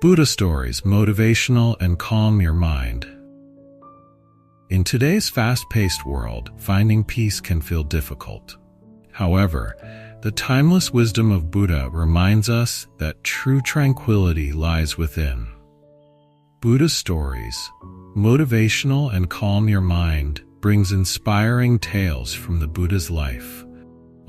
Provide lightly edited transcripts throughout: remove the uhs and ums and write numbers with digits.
Buddha stories, motivational and calm your mind. In today's fast-paced world, finding peace can feel difficult. However, the timeless wisdom of Buddha reminds us that true tranquility lies within. Buddha stories, motivational and calm your mind, brings inspiring tales from the Buddha's life,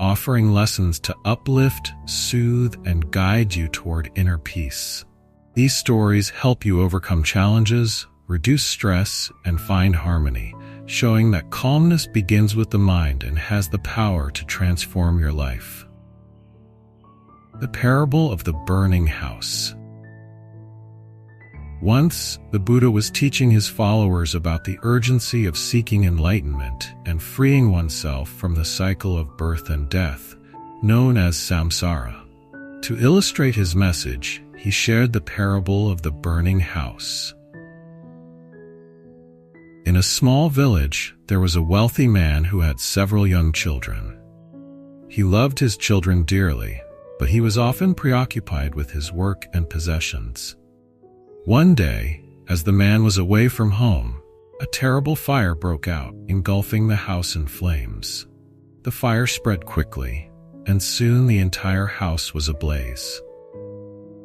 offering lessons to uplift, soothe, and guide you toward inner peace. These stories help you overcome challenges, reduce stress, and find harmony, showing that calmness begins with the mind and has the power to transform your life. The parable of the burning house. Once, the Buddha was teaching his followers about the urgency of seeking enlightenment and freeing oneself from the cycle of birth and death, known as samsara. To illustrate his message, he shared the parable of the burning house. In a small village, there was a wealthy man who had several young children. He loved his children dearly, but he was often preoccupied with his work and possessions. One day, as the man was away from home, a terrible fire broke out, engulfing the house in flames. The fire spread quickly, and soon the entire house was ablaze.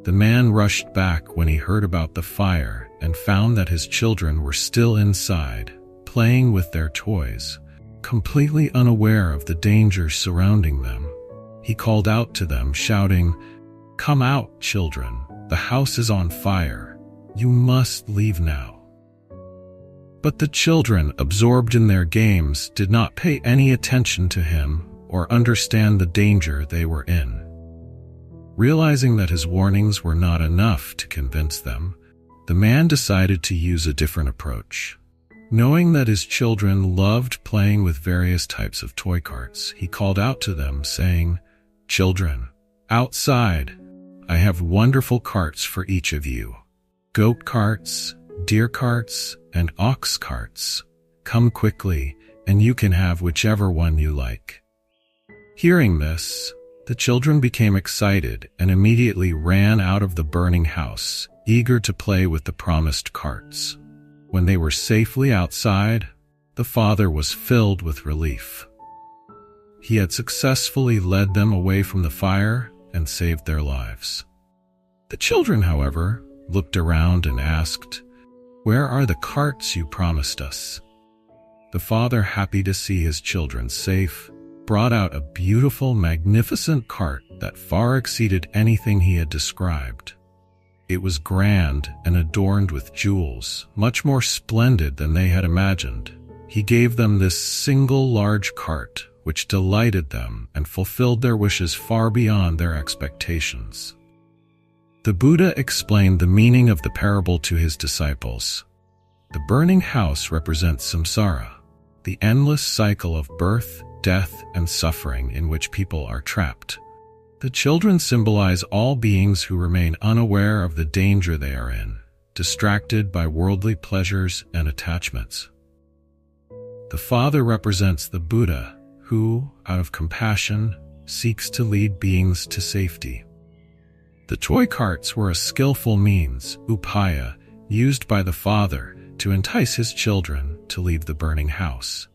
The man rushed back when he heard about the fire and found that his children were still inside, playing with their toys, completely unaware of the danger surrounding them. He called out to them, shouting, "Come out, children! The house is on fire! You must leave now." But the children, absorbed in their games, did not pay any attention to him or understand the danger they were in. Realizing that his warnings were not enough to convince them, the man decided to use a different approach. Knowing that his children loved playing with various types of toy carts, he called out to them, saying, "Children, outside, I have wonderful carts for each of you. Goat carts, deer carts, and ox carts. Come quickly, and you can have whichever one you like." Hearing this, the children became excited and immediately ran out of the burning house, eager to play with the promised carts. When they were safely outside, the father was filled with relief. He had successfully led them away from the fire and saved their lives. The children, however, looked around and asked, "Where are the carts you promised us?" The father, happy to see his children safe, brought out a beautiful, magnificent cart that far exceeded anything he had described. It was grand and adorned with jewels, much more splendid than they had imagined. He gave them this single large cart, which delighted them and fulfilled their wishes far beyond their expectations. The Buddha explained the meaning of the parable to his disciples. The burning house represents samsara, the endless cycle of birth, death, and suffering in which people are trapped. The children symbolize all beings who remain unaware of the danger they are in, distracted by worldly pleasures and attachments. The father represents the Buddha, who, out of compassion, seeks to lead beings to safety. The toy carts were a skillful means, upaya, used by the father to entice his children to leave the burning house.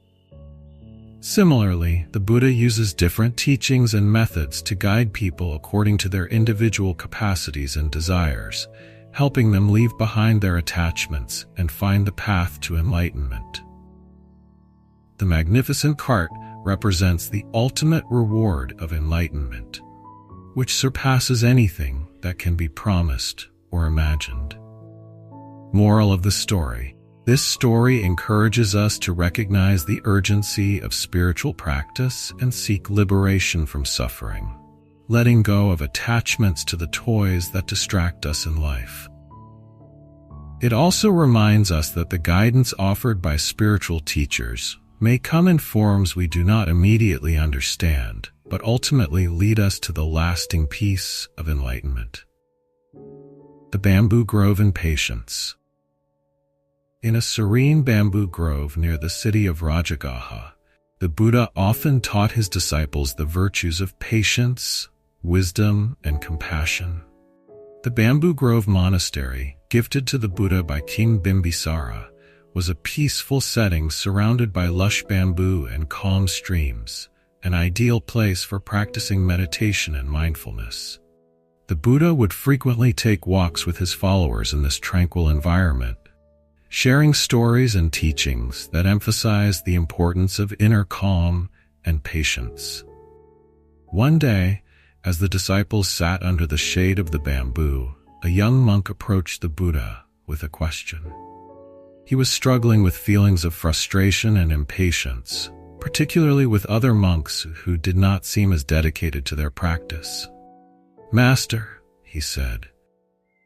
Similarly, the Buddha uses different teachings and methods to guide people according to their individual capacities and desires, helping them leave behind their attachments and find the path to enlightenment. The magnificent cart represents the ultimate reward of enlightenment, which surpasses anything that can be promised or imagined. Moral of the story: this story encourages us to recognize the urgency of spiritual practice and seek liberation from suffering, letting go of attachments to the toys that distract us in life. It also reminds us that the guidance offered by spiritual teachers may come in forms we do not immediately understand, but ultimately lead us to the lasting peace of enlightenment. The bamboo grove and patience. In a serene bamboo grove near the city of Rajagaha, the Buddha often taught his disciples the virtues of patience, wisdom, and compassion. The Bamboo Grove Monastery, gifted to the Buddha by King Bimbisara, was a peaceful setting surrounded by lush bamboo and calm streams, an ideal place for practicing meditation and mindfulness. The Buddha would frequently take walks with his followers in this tranquil environment, sharing stories and teachings that emphasize the importance of inner calm and patience. One day, as the disciples sat under the shade of the bamboo, a young monk approached the Buddha with a question. He was struggling with feelings of frustration and impatience, particularly with other monks who did not seem as dedicated to their practice. "Master," he said,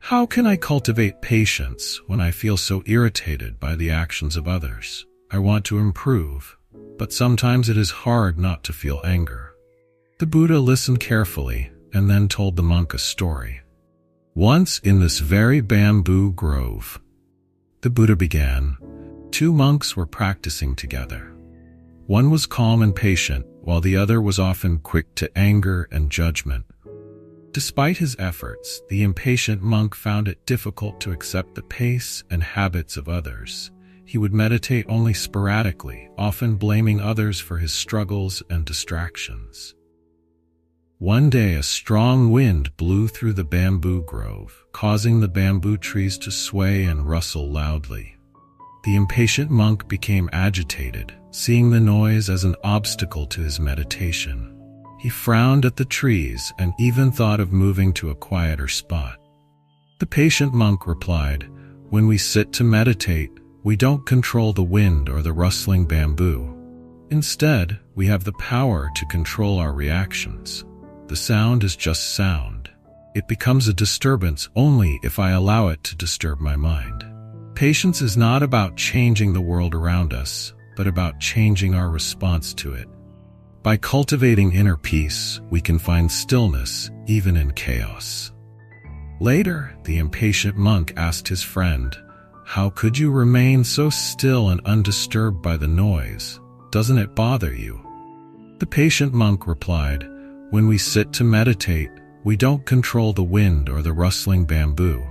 "how can I cultivate patience when I feel so irritated by the actions of others? I want to improve, but sometimes it is hard not to feel anger." The Buddha listened carefully and then told the monk a story. "Once in this very bamboo grove," the Buddha began, "two monks were practicing together. One was calm and patient, while the other was often quick to anger and judgment. Despite his efforts, the impatient monk found it difficult to accept the pace and habits of others. He would meditate only sporadically, often blaming others for his struggles and distractions. One day, a strong wind blew through the bamboo grove, causing the bamboo trees to sway and rustle loudly. The impatient monk became agitated, seeing the noise as an obstacle to his meditation. He frowned at the trees and even thought of moving to a quieter spot. The patient monk replied, "When we sit to meditate, we don't control the wind or the rustling bamboo. Instead, we have the power to control our reactions. The sound is just sound. It becomes a disturbance only if I allow it to disturb my mind. Patience is not about changing the world around us, but about changing our response to it. By cultivating inner peace, we can find stillness even in chaos." Later, the impatient monk asked his friend, "How could you remain so still and undisturbed by the noise? Doesn't it bother you?" The patient monk replied, "When we sit to meditate, we don't control the wind or the rustling bamboo.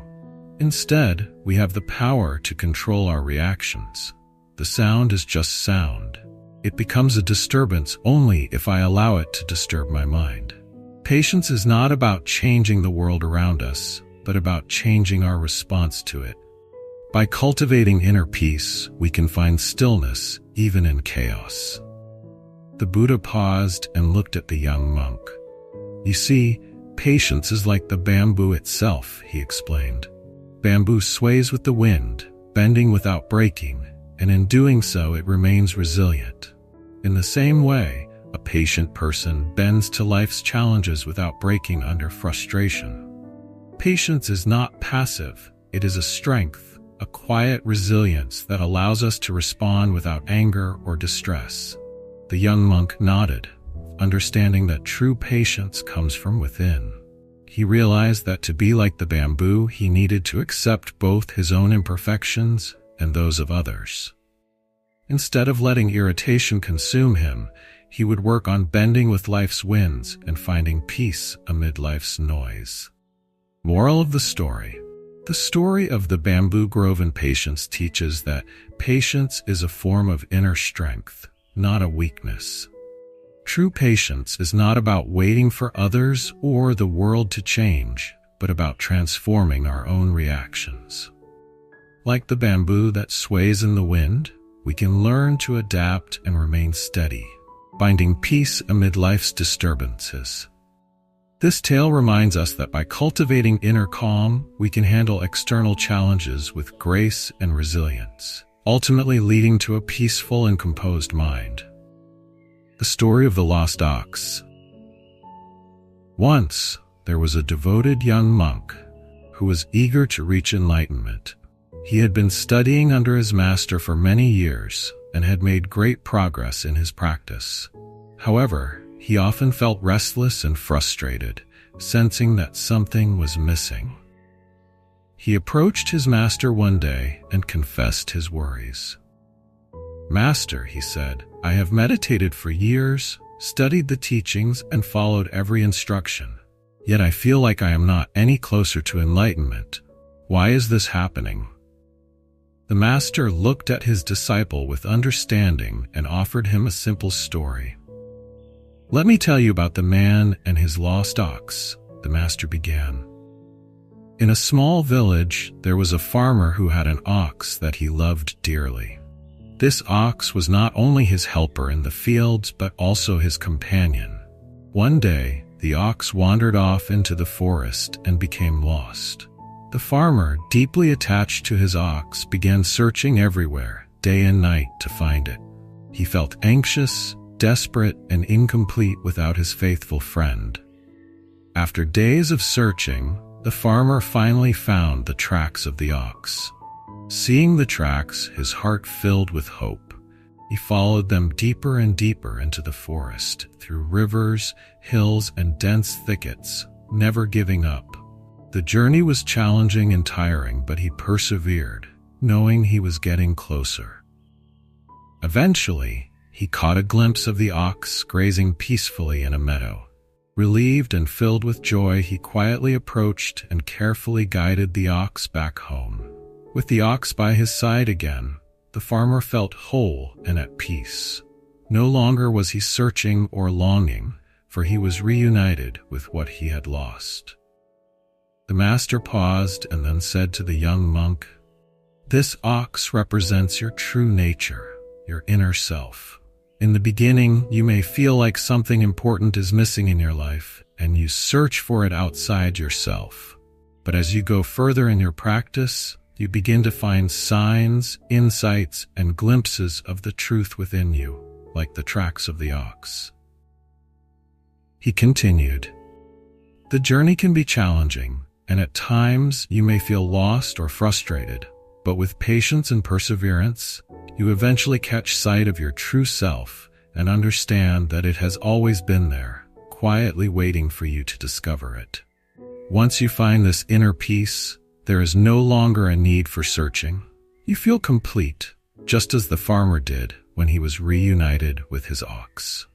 Instead, we have the power to control our reactions. The sound is just sound. It becomes a disturbance only if I allow it to disturb my mind. Patience is not about changing the world around us, but about changing our response to it. By cultivating inner peace, we can find stillness even in chaos." The Buddha paused and looked at the young monk. "You see, patience is like the bamboo itself," he explained. "Bamboo sways with the wind, bending without breaking, and in doing so it remains resilient. In the same way, a patient person bends to life's challenges without breaking under frustration. Patience is not passive, it is a strength, a quiet resilience that allows us to respond without anger or distress." The young monk nodded, understanding that true patience comes from within. He realized that to be like the bamboo, he needed to accept both his own imperfections and those of others. Instead of letting irritation consume him, he would work on bending with life's winds and finding peace amid life's noise. Moral of the story. The story of the bamboo grove and patience teaches that patience is a form of inner strength, not a weakness. True patience is not about waiting for others or the world to change, but about transforming our own reactions. Like the bamboo that sways in the wind, we can learn to adapt and remain steady, finding peace amid life's disturbances. This tale reminds us that by cultivating inner calm, we can handle external challenges with grace and resilience, ultimately leading to a peaceful and composed mind. The story of the lost ox. Once, there was a devoted young monk who was eager to reach enlightenment. He had been studying under his master for many years and had made great progress in his practice. However, he often felt restless and frustrated, sensing that something was missing. He approached his master one day and confessed his worries. "Master," he said, "I have meditated for years, studied the teachings, and followed every instruction. Yet I feel like I am not any closer to enlightenment. Why is this happening?" The master looked at his disciple with understanding and offered him a simple story. "Let me tell you about the man and his lost ox," the master began. In a small village, there was a farmer who had an ox that he loved dearly. This ox was not only his helper in the fields, but also his companion. One day, the ox wandered off into the forest and became lost. The farmer, deeply attached to his ox, began searching everywhere, day and night, to find it. He felt anxious, desperate, and incomplete without his faithful friend. After days of searching, the farmer finally found the tracks of the ox. Seeing the tracks, his heart filled with hope. He followed them deeper and deeper into the forest, through rivers, hills, and dense thickets, never giving up. The journey was challenging and tiring, but he persevered, knowing he was getting closer. Eventually, he caught a glimpse of the ox grazing peacefully in a meadow. Relieved and filled with joy, he quietly approached and carefully guided the ox back home. With the ox by his side again, the farmer felt whole and at peace. No longer was he searching or longing, for he was reunited with what he had lost. The master paused and then said to the young monk, "This ox represents your true nature, your inner self. In the beginning, you may feel like something important is missing in your life, and you search for it outside yourself. But as you go further in your practice, you begin to find signs, insights, and glimpses of the truth within you, like the tracks of the ox." He continued, "The journey can be challenging, and at times you may feel lost or frustrated, but with patience and perseverance, you eventually catch sight of your true self and understand that it has always been there, quietly waiting for you to discover it. Once you find this inner peace, there is no longer a need for searching. You feel complete, just as the farmer did when he was reunited with his ox."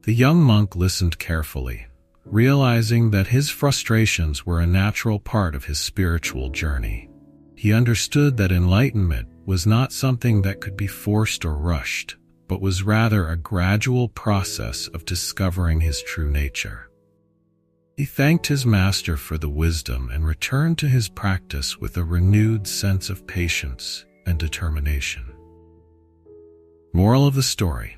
The young monk listened carefully, realizing that his frustrations were a natural part of his spiritual journey. He understood that enlightenment was not something that could be forced or rushed, but was rather a gradual process of discovering his true nature. He thanked his master for the wisdom and returned to his practice with a renewed sense of patience and determination. Moral of the story.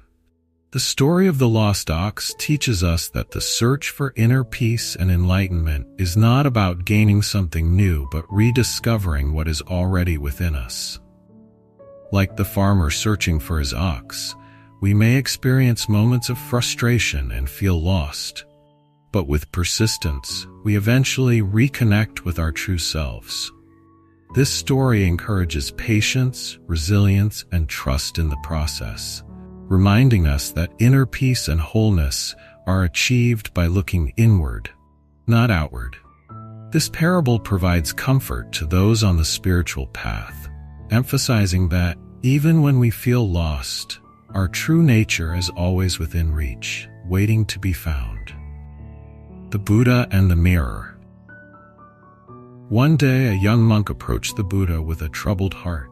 The story of the lost ox teaches us that the search for inner peace and enlightenment is not about gaining something new, but rediscovering what is already within us. Like the farmer searching for his ox, we may experience moments of frustration and feel lost. But with persistence, we eventually reconnect with our true selves. This story encourages patience, resilience, and trust in the process, reminding us that inner peace and wholeness are achieved by looking inward, not outward. This parable provides comfort to those on the spiritual path, emphasizing that even when we feel lost, our true nature is always within reach, waiting to be found. The Buddha and the Mirror. One day, a young monk approached the Buddha with a troubled heart.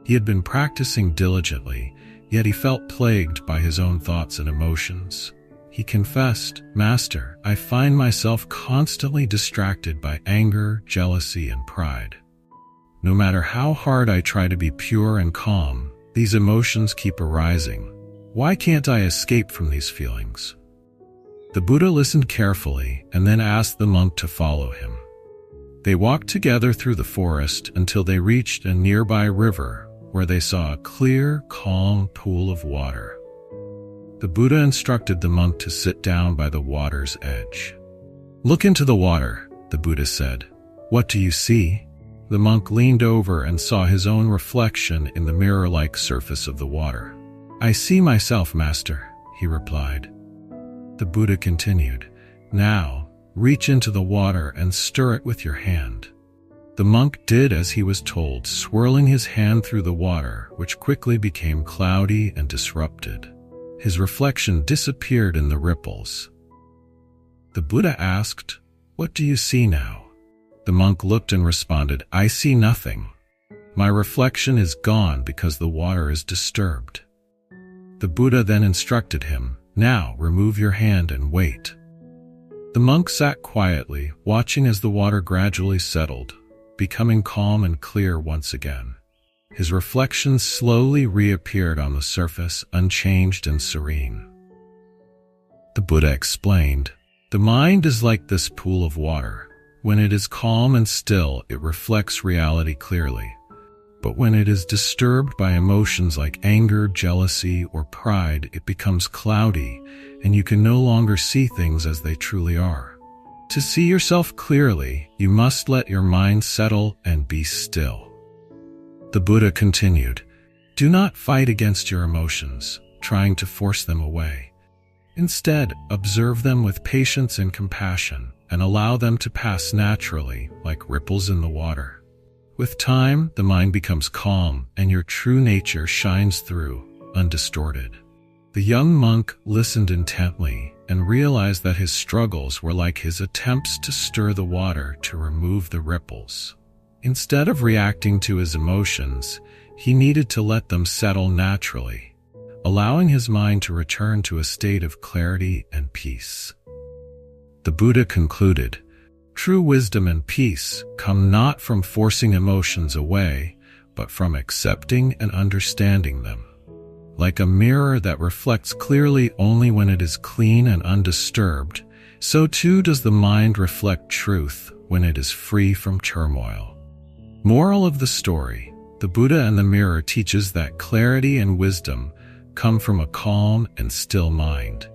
He had been practicing diligently, yet he felt plagued by his own thoughts and emotions. He confessed, "Master, I find myself constantly distracted by anger, jealousy, and pride. No matter how hard I try to be pure and calm, these emotions keep arising. Why can't I escape from these feelings?" The Buddha listened carefully and then asked the monk to follow him. They walked together through the forest until they reached a nearby river, where they saw a clear, calm pool of water. The Buddha instructed the monk to sit down by the water's edge. "Look into the water," the Buddha said. "What do you see?" The monk leaned over and saw his own reflection in the mirror-like surface of the water. "I see myself, Master," he replied. The Buddha continued, "Now, reach into the water and stir it with your hand." The monk did as he was told, swirling his hand through the water, which quickly became cloudy and disrupted. His reflection disappeared in the ripples. The Buddha asked, "What do you see now?" The monk looked and responded, "I see nothing. My reflection is gone because the water is disturbed." The Buddha then instructed him, "Now remove your hand and wait." The monk sat quietly, watching as the water gradually settled, becoming calm and clear once again. His reflections slowly reappeared on the surface, unchanged and serene. The Buddha explained, "The mind is like this pool of water. When it is calm and still, it reflects reality clearly. But when it is disturbed by emotions like anger, jealousy, or pride, it becomes cloudy, and you can no longer see things as they truly are. To see yourself clearly, you must let your mind settle and be still." The Buddha continued, "Do not fight against your emotions, trying to force them away. Instead, observe them with patience and compassion, and allow them to pass naturally, like ripples in the water. With time, the mind becomes calm, and your true nature shines through, undistorted." The young monk listened intently and realized that his struggles were like his attempts to stir the water to remove the ripples. Instead of reacting to his emotions, he needed to let them settle naturally, allowing his mind to return to a state of clarity and peace. The Buddha concluded, "True wisdom and peace come not from forcing emotions away, but from accepting and understanding them. Like a mirror that reflects clearly only when it is clean and undisturbed, so too does the mind reflect truth when it is free from turmoil." Moral of the story: the Buddha and the mirror teaches that clarity and wisdom come from a calm and still mind.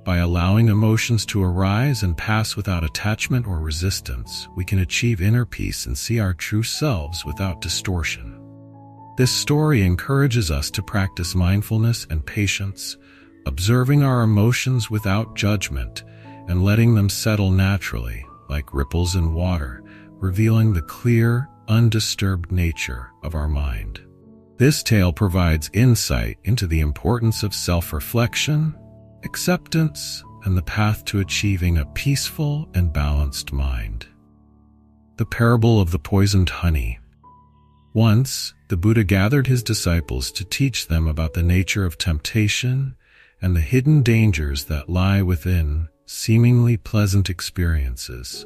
By allowing emotions to arise and pass without attachment or resistance, we can achieve inner peace and see our true selves without distortion. This story encourages us to practice mindfulness and patience, observing our emotions without judgment and letting them settle naturally, like ripples in water, revealing the clear, undisturbed nature of our mind. This tale provides insight into the importance of self-reflection, acceptance, and the path to achieving a peaceful and balanced mind. The parable of the poisoned honey. Once, the Buddha gathered his disciples to teach them about the nature of temptation and the hidden dangers that lie within seemingly pleasant experiences.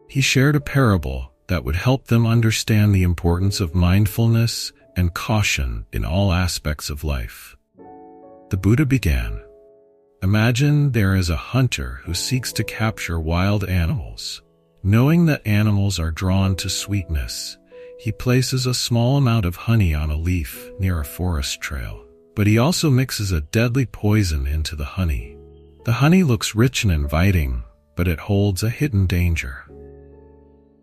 He shared a parable that would help them understand the importance of mindfulness and caution in all aspects of life. The Buddha began, "Imagine there is a hunter who seeks to capture wild animals. Knowing that animals are drawn to sweetness, he places a small amount of honey on a leaf near a forest trail. But he also mixes a deadly poison into the honey. The honey looks rich and inviting, but it holds a hidden danger."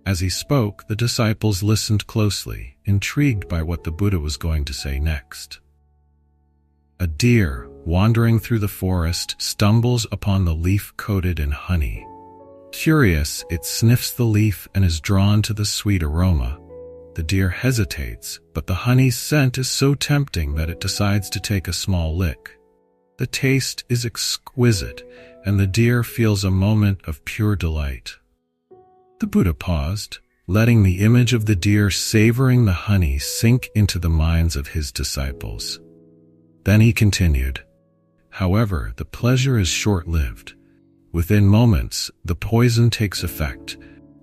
As he spoke, the disciples listened closely, intrigued by what the Buddha was going to say next. A deer, wandering through the forest, stumbles upon the leaf coated in honey. Curious, it sniffs the leaf and is drawn to the sweet aroma. The deer hesitates, but the honey's scent is so tempting that it decides to take a small lick. The taste is exquisite, and the deer feels a moment of pure delight. The Buddha paused, letting the image of the deer savoring the honey sink into the minds of his disciples. Then he continued, "However, the pleasure is short-lived. Within moments, the poison takes effect,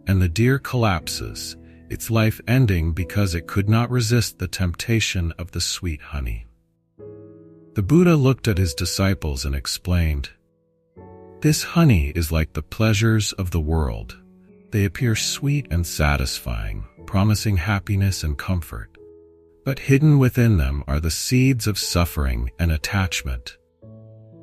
and the deer collapses, its life ending because it could not resist the temptation of the sweet honey." The Buddha looked at his disciples and explained, "This honey is like the pleasures of the world. They appear sweet and satisfying, promising happiness and comfort. But hidden within them are the seeds of suffering and attachment.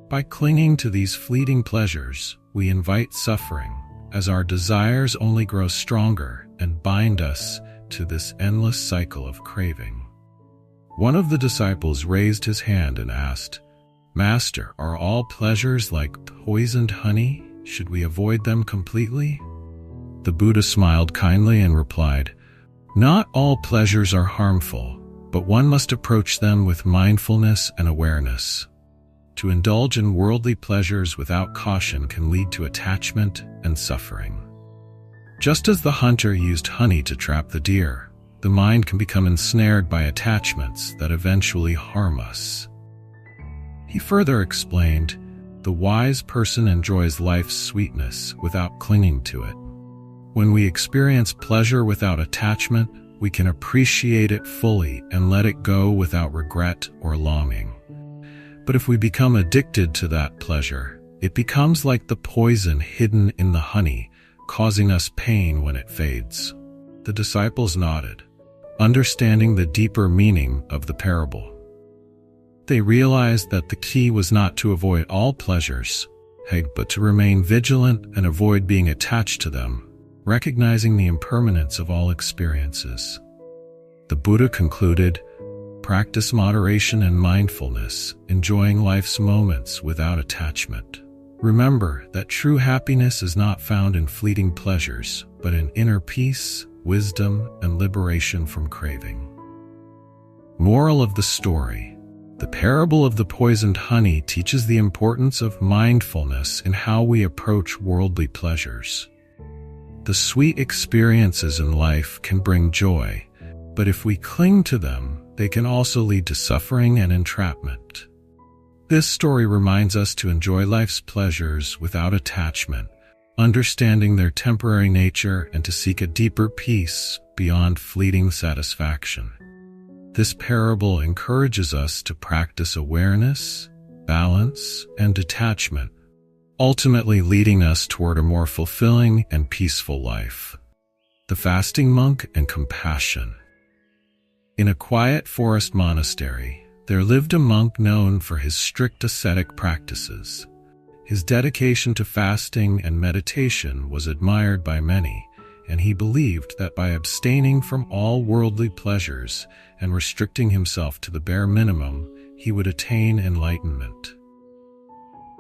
By clinging to these fleeting pleasures, we invite suffering, as our desires only grow stronger and bind us to this endless cycle of craving." One of the disciples raised his hand and asked, "Master, are all pleasures like poisoned honey? Should we avoid them completely?" The Buddha smiled kindly and replied, "Not all pleasures are harmful, but one must approach them with mindfulness and awareness. To indulge in worldly pleasures without caution can lead to attachment and suffering. Just as the hunter used honey to trap the deer, the mind can become ensnared by attachments that eventually harm us. He further explained, the wise person enjoys life's sweetness without clinging to it. When we experience pleasure without attachment, we can appreciate it fully and let it go without regret or longing. But if we become addicted to that pleasure, it becomes like the poison hidden in the honey, causing us pain when it fades. The disciples nodded, understanding the deeper meaning of the parable. They realized that the key was not to avoid all pleasures, but to remain vigilant and avoid being attached to them, recognizing the impermanence of all experiences. The Buddha concluded, practice moderation and mindfulness, enjoying life's moments without attachment. Remember that true happiness is not found in fleeting pleasures, but in inner peace, wisdom, and liberation from craving. Moral of the story: the parable of the poisoned honey teaches the importance of mindfulness in how we approach worldly pleasures. The sweet experiences in life can bring joy, but if we cling to them, they can also lead to suffering and entrapment. This story reminds us to enjoy life's pleasures without attachment, understanding their temporary nature, and to seek a deeper peace beyond fleeting satisfaction. This parable encourages us to practice awareness, balance, and detachment, ultimately leading us toward a more fulfilling and peaceful life. The fasting monk and compassion. In a quiet forest monastery, there lived a monk known for his strict ascetic practices. His dedication to fasting and meditation was admired by many, and he believed that by abstaining from all worldly pleasures and restricting himself to the bare minimum, he would attain enlightenment.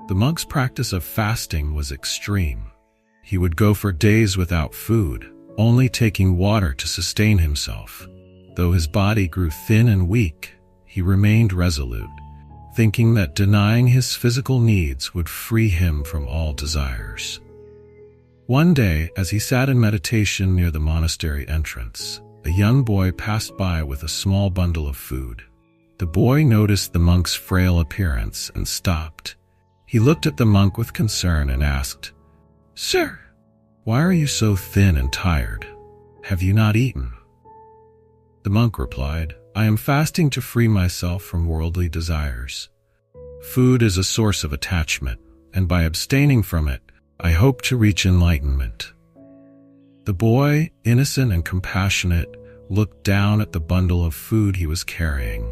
The monk's practice of fasting was extreme. He would go for days without food, only taking water to sustain himself. Though his body grew thin and weak, he remained resolute, thinking that denying his physical needs would free him from all desires. One day, as he sat in meditation near the monastery entrance, a young boy passed by with a small bundle of food. The boy noticed the monk's frail appearance and stopped. He looked at the monk with concern and asked, "Sir, why are you so thin and tired? Have you not eaten?" The monk replied, "I am fasting to free myself from worldly desires. Food is a source of attachment, and by abstaining from it, I hope to reach enlightenment." The boy, innocent and compassionate, looked down at the bundle of food he was carrying.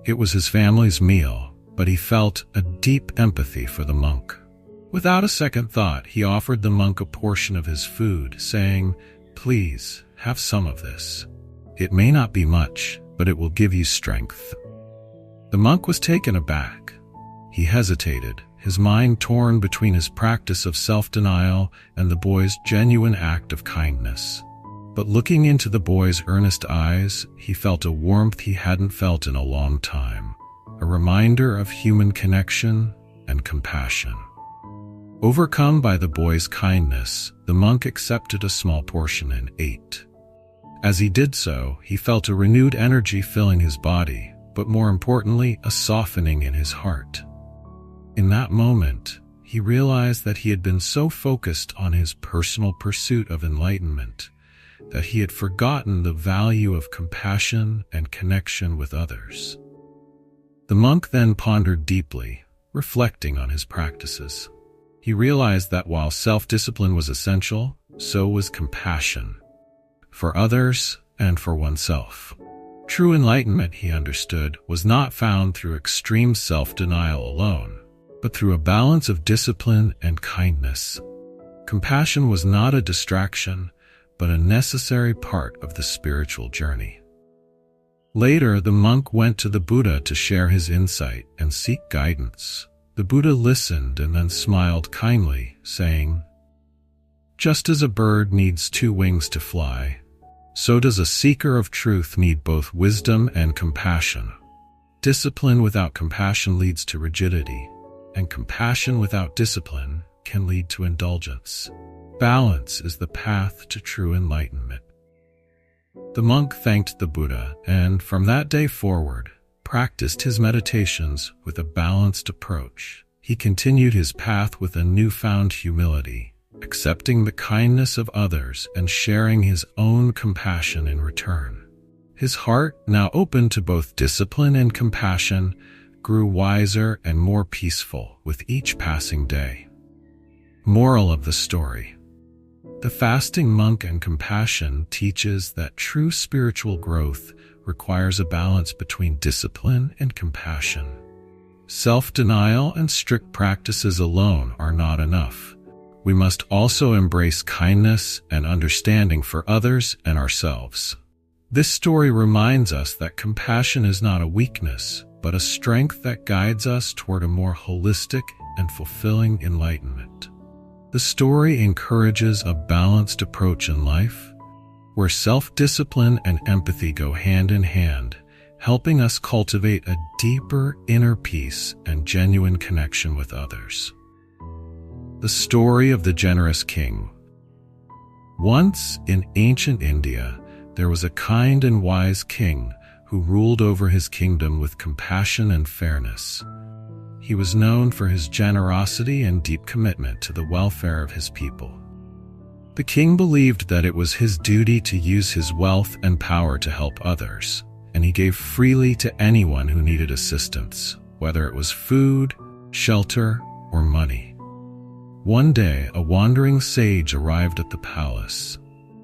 It was his family's meal, but he felt a deep empathy for the monk. Without a second thought, he offered the monk a portion of his food, saying, "Please, have some of this. It may not be much, but it will give you strength." The monk was taken aback. He hesitated, his mind torn between his practice of self-denial and the boy's genuine act of kindness. But looking into the boy's earnest eyes, he felt a warmth he hadn't felt in a long time, a reminder of human connection and compassion. Overcome by the boy's kindness, the monk accepted a small portion and ate. As he did so, he felt a renewed energy filling his body, but more importantly, a softening in his heart. In that moment, he realized that he had been so focused on his personal pursuit of enlightenment that he had forgotten the value of compassion and connection with others. The monk then pondered deeply, reflecting on his practices. He realized that while self-discipline was essential, so was compassion, for others and for oneself. True enlightenment, he understood, was not found through extreme self-denial alone, but through a balance of discipline and kindness. Compassion was not a distraction, but a necessary part of the spiritual journey. Later, the monk went to the Buddha to share his insight and seek guidance. The Buddha listened and then smiled kindly, saying, "Just as a bird needs 2 wings to fly, so does a seeker of truth need both wisdom and compassion. Discipline without compassion leads to rigidity, and compassion without discipline can lead to indulgence. Balance is the path to true enlightenment. The monk thanked the Buddha and, from that day forward, practiced his meditations with a balanced approach. He continued his path with a newfound humility, accepting the kindness of others and sharing his own compassion in return. His heart, now open to both discipline and compassion, grew wiser and more peaceful with each passing day. Moral of the story: the fasting monk and compassion teaches that true spiritual growth requires a balance between discipline and compassion. Self-denial and strict practices alone are not enough. We must also embrace kindness and understanding for others and ourselves. This story reminds us that compassion is not a weakness, but a strength that guides us toward a more holistic and fulfilling enlightenment. The story encourages a balanced approach in life, where self-discipline and empathy go hand in hand, helping us cultivate a deeper inner peace and genuine connection with others. The story of the generous king. Once, in ancient India, there was a kind and wise king who ruled over his kingdom with compassion and fairness. He was known for his generosity and deep commitment to the welfare of his people. The king believed that it was his duty to use his wealth and power to help others, and he gave freely to anyone who needed assistance, whether it was food, shelter, or money. One day, a wandering sage arrived at the palace.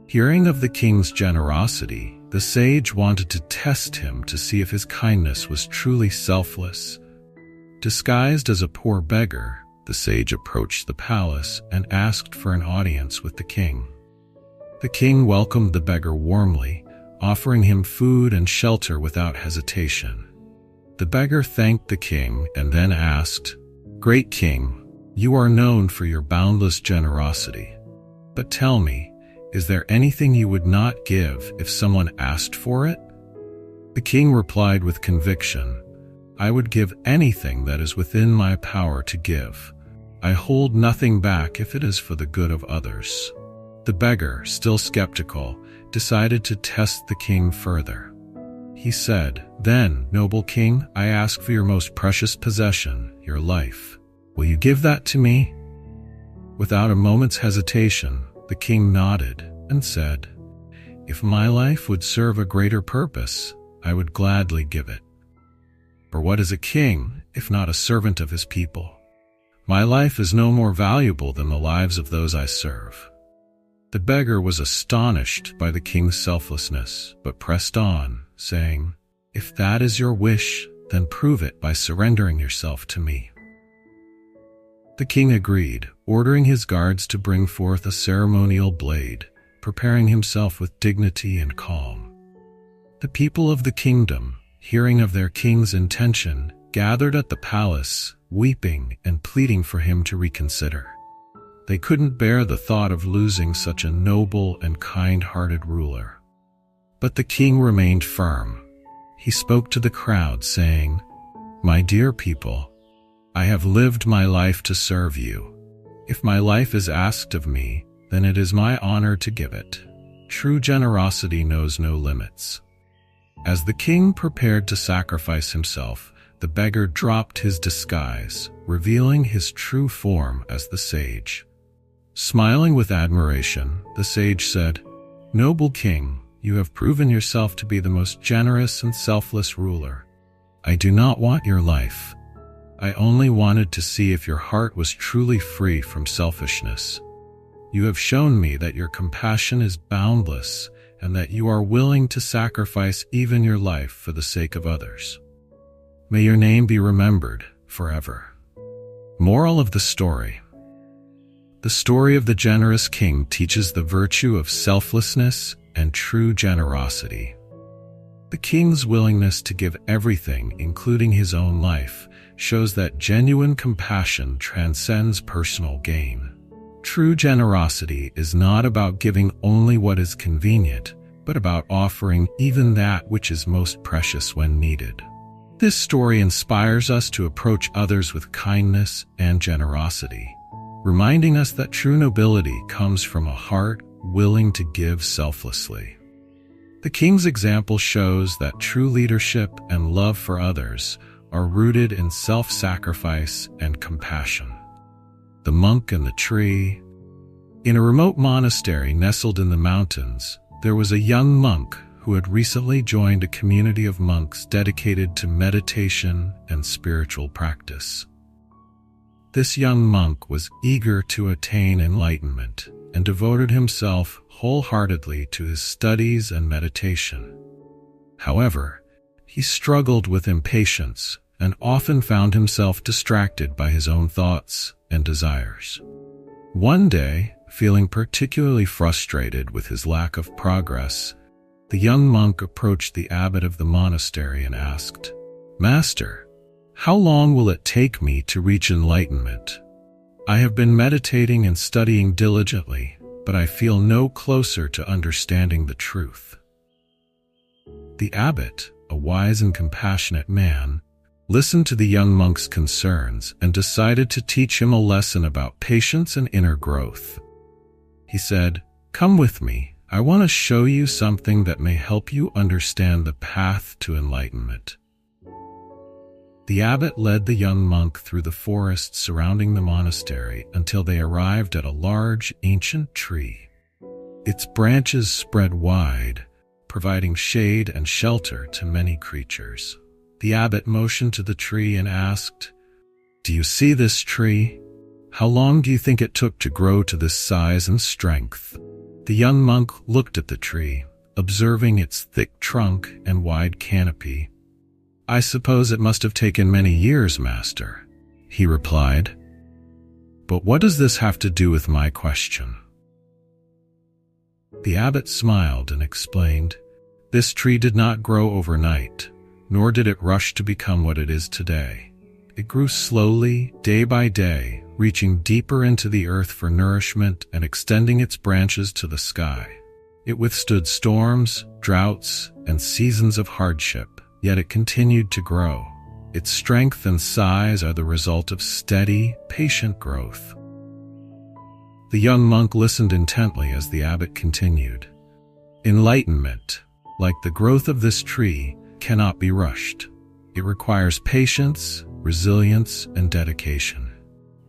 Hearing of the king's generosity, the sage wanted to test him to see if his kindness was truly selfless. Disguised as a poor beggar, the sage approached the palace and asked for an audience with the king. The king welcomed the beggar warmly, offering him food and shelter without hesitation. The beggar thanked the king and then asked, "Great king, you are known for your boundless generosity. But tell me, is there anything you would not give if someone asked for it?" The king replied with conviction, "I would give anything that is within my power to give. I hold nothing back if it is for the good of others." The beggar, still skeptical, decided to test the king further. He said, "Then, noble king, I ask for your most precious possession, your life. Will you give that to me?" Without a moment's hesitation, the king nodded and said, "If my life would serve a greater purpose, I would gladly give it. For what is a king, if not a servant of his people? My life is no more valuable than the lives of those I serve." The beggar was astonished by the king's selflessness, but pressed on, saying, "If that is your wish, then prove it by surrendering yourself to me." The king agreed, ordering his guards to bring forth a ceremonial blade, preparing himself with dignity and calm. The people of the kingdom, hearing of their king's intention, gathered at the palace, weeping and pleading for him to reconsider. They couldn't bear the thought of losing such a noble and kind-hearted ruler. But the king remained firm. He spoke to the crowd, saying, "My dear people, I have lived my life to serve you. If my life is asked of me, then it is my honor to give it. True generosity knows no limits." As the king prepared to sacrifice himself, the beggar dropped his disguise, revealing his true form as the sage. Smiling with admiration, the sage said, "Noble king, you have proven yourself to be the most generous and selfless ruler. I do not want your life. I only wanted to see if your heart was truly free from selfishness. You have shown me that your compassion is boundless and that you are willing to sacrifice even your life for the sake of others. May your name be remembered forever." Moral of the story. The story of the generous king teaches the virtue of selflessness and true generosity. The king's willingness to give everything, including his own life, shows that genuine compassion transcends personal gain. True generosity is not about giving only what is convenient, but about offering even that which is most precious when needed. This story inspires us to approach others with kindness and generosity, reminding us that true nobility comes from a heart willing to give selflessly. The king's example shows that true leadership and love for others are rooted in self-sacrifice and compassion. The monk and the tree. In a remote monastery nestled in the mountains, there was a young monk who had recently joined a community of monks dedicated to meditation and spiritual practice. This young monk was eager to attain enlightenment and devoted himself wholeheartedly to his studies and meditation. However, he struggled with impatience and often found himself distracted by his own thoughts and desires. One day, feeling particularly frustrated with his lack of progress, the young monk approached the abbot of the monastery and asked, "Master, how long will it take me to reach enlightenment? I have been meditating and studying diligently, but I feel no closer to understanding the truth." The abbot, a wise and compassionate man, listened to the young monk's concerns and decided to teach him a lesson about patience and inner growth. He said, "Come with me. I want to show you something that may help you understand the path to enlightenment." The abbot led the young monk through the forest surrounding the monastery until they arrived at a large, ancient tree. Its branches spread wide, providing shade and shelter to many creatures. The abbot motioned to the tree and asked, "Do you see this tree? How long do you think it took to grow to this size and strength?" The young monk looked at the tree, observing its thick trunk and wide canopy. "I suppose it must have taken many years, master," he replied. "But what does this have to do with my question?" The abbot smiled and explained, "This tree did not grow overnight, nor did it rush to become what it is today. It grew slowly, day by day, reaching deeper into the earth for nourishment and extending its branches to the sky. It withstood storms, droughts, and seasons of hardship, yet it continued to grow. Its strength and size are the result of steady, patient growth." The young monk listened intently as the abbot continued. "Enlightenment, like the growth of this tree, cannot be rushed. It requires patience, resilience, and dedication.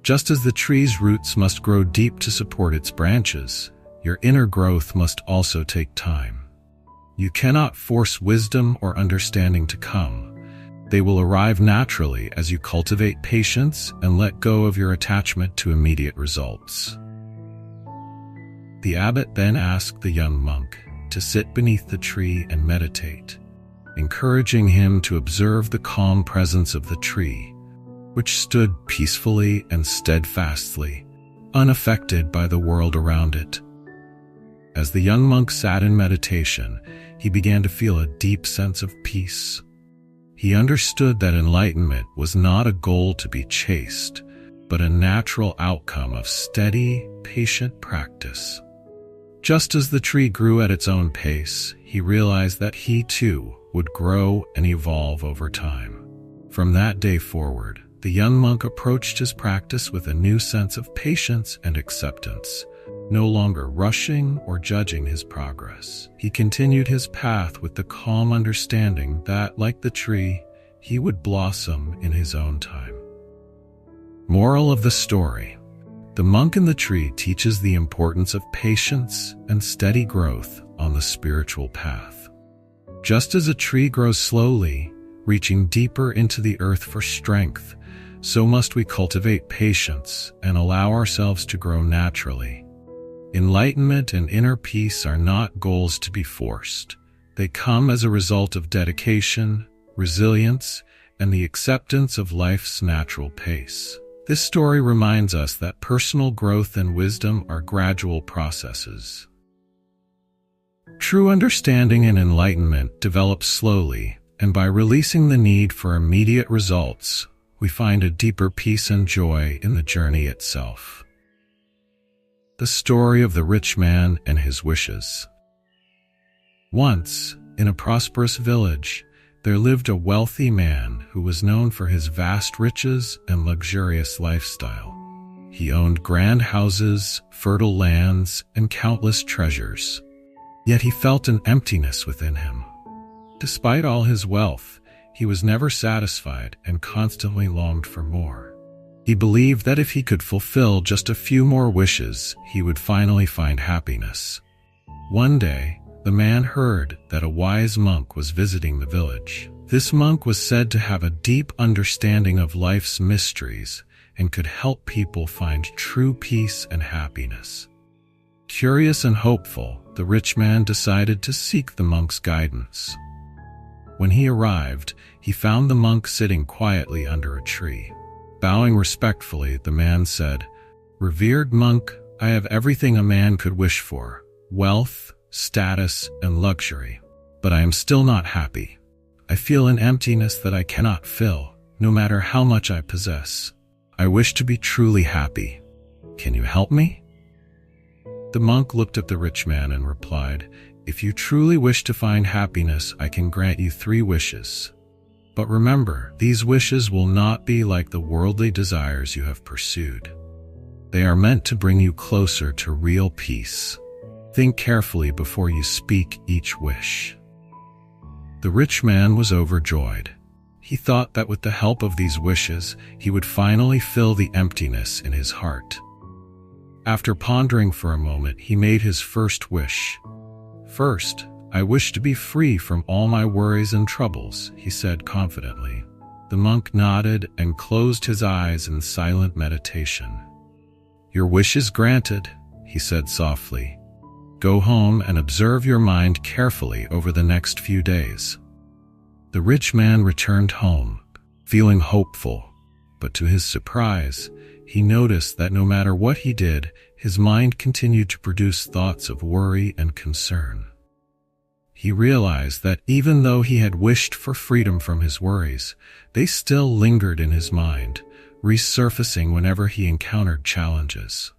Just as the tree's roots must grow deep to support its branches, your inner growth must also take time. You cannot force wisdom or understanding to come. They will arrive naturally as you cultivate patience and let go of your attachment to immediate results." The abbot then asked the young monk to sit beneath the tree and meditate, encouraging him to observe the calm presence of the tree, which stood peacefully and steadfastly, unaffected by the world around it. As the young monk sat in meditation, he began to feel a deep sense of peace. He understood that enlightenment was not a goal to be chased, but a natural outcome of steady, patient practice. Just as the tree grew at its own pace, he realized that he too would grow and evolve over time. From that day forward, the young monk approached his practice with a new sense of patience and acceptance, no longer rushing or judging his progress. He continued his path with the calm understanding that, like the tree, he would blossom in his own time. Moral of the story: the monk in the tree teaches the importance of patience and steady growth on the spiritual path. Just as a tree grows slowly, reaching deeper into the earth for strength, so must we cultivate patience and allow ourselves to grow naturally. Enlightenment and inner peace are not goals to be forced. They come as a result of dedication, resilience, and the acceptance of life's natural pace. This story reminds us that personal growth and wisdom are gradual processes. True understanding and enlightenment develop slowly, and by releasing the need for immediate results, we find a deeper peace and joy in the journey itself. The story of the rich man and his wishes. Once, in a prosperous village, there lived a wealthy man who was known for his vast riches and luxurious lifestyle. He owned grand houses, fertile lands, and countless treasures. Yet he felt an emptiness within him. Despite all his wealth, he was never satisfied and constantly longed for more. He believed that if he could fulfill just a few more wishes, he would finally find happiness. One day, the man heard that a wise monk was visiting the village. This monk was said to have a deep understanding of life's mysteries and could help people find true peace and happiness. Curious and hopeful, the rich man decided to seek the monk's guidance. When he arrived, he found the monk sitting quietly under a tree. Bowing respectfully, the man said, "Revered monk, I have everything a man could wish for: wealth, status, and luxury. But I am still not happy. I feel an emptiness that I cannot fill, no matter how much I possess. I wish to be truly happy. Can you help me?" The monk looked at the rich man and replied, "If you truly wish to find happiness, I can grant you 3 wishes. But remember, these wishes will not be like the worldly desires you have pursued. They are meant to bring you closer to real peace. Think carefully before you speak each wish." The rich man was overjoyed. He thought that with the help of these wishes, he would finally fill the emptiness in his heart. After pondering for a moment, he made his first wish. "First, I wish to be free from all my worries and troubles," he said confidently. The monk nodded and closed his eyes in silent meditation. "Your wish is granted," he said softly. "Go home and observe your mind carefully over the next few days." The rich man returned home, feeling hopeful, but to his surprise, he noticed that no matter what he did, his mind continued to produce thoughts of worry and concern. He realized that even though he had wished for freedom from his worries, they still lingered in his mind, resurfacing whenever he encountered challenges.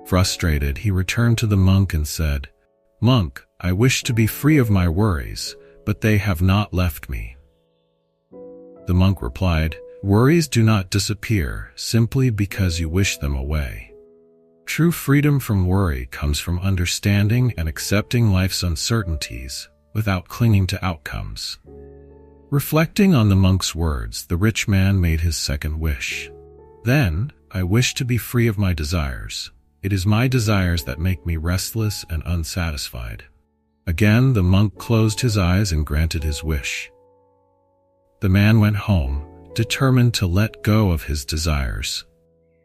Frustrated, he returned to the monk and said, "Monk, I wish to be free of my worries, but they have not left me." The monk replied, "Worries do not disappear simply because you wish them away. True freedom from worry comes from understanding and accepting life's uncertainties without clinging to outcomes." Reflecting on the monk's words, the rich man made his second wish. "Then, I wish to be free of my desires. It is my desires that make me restless and unsatisfied." Again, the monk closed his eyes and granted his wish. The man went home, determined to let go of his desires.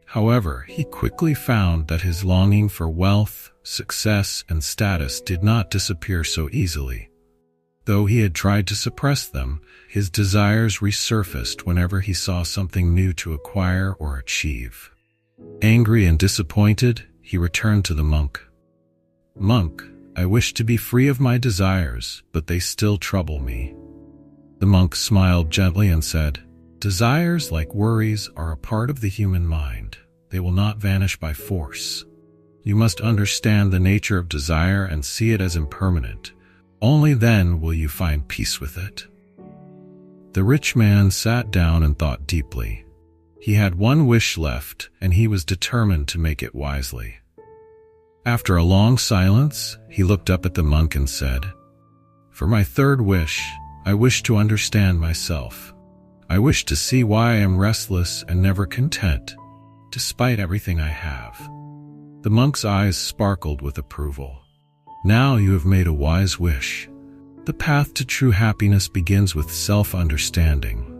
However, he quickly found that his longing for wealth, success, and status did not disappear so easily. Though he had tried to suppress them, his desires resurfaced whenever he saw something new to acquire or achieve. Angry and disappointed, he returned to the monk. "Monk, I wish to be free of my desires, but they still trouble me." The monk smiled gently and said, "Desires, like worries, are a part of the human mind. They will not vanish by force. You must understand the nature of desire and see it as impermanent. Only then will you find peace with it." The rich man sat down and thought deeply. He had one wish left, and he was determined to make it wisely. After a long silence, he looked up at the monk and said, "For my third wish, I wish to understand myself. I wish to see why I am restless and never content, despite everything I have." The monk's eyes sparkled with approval. "Now you have made a wise wish. The path to true happiness begins with self-understanding."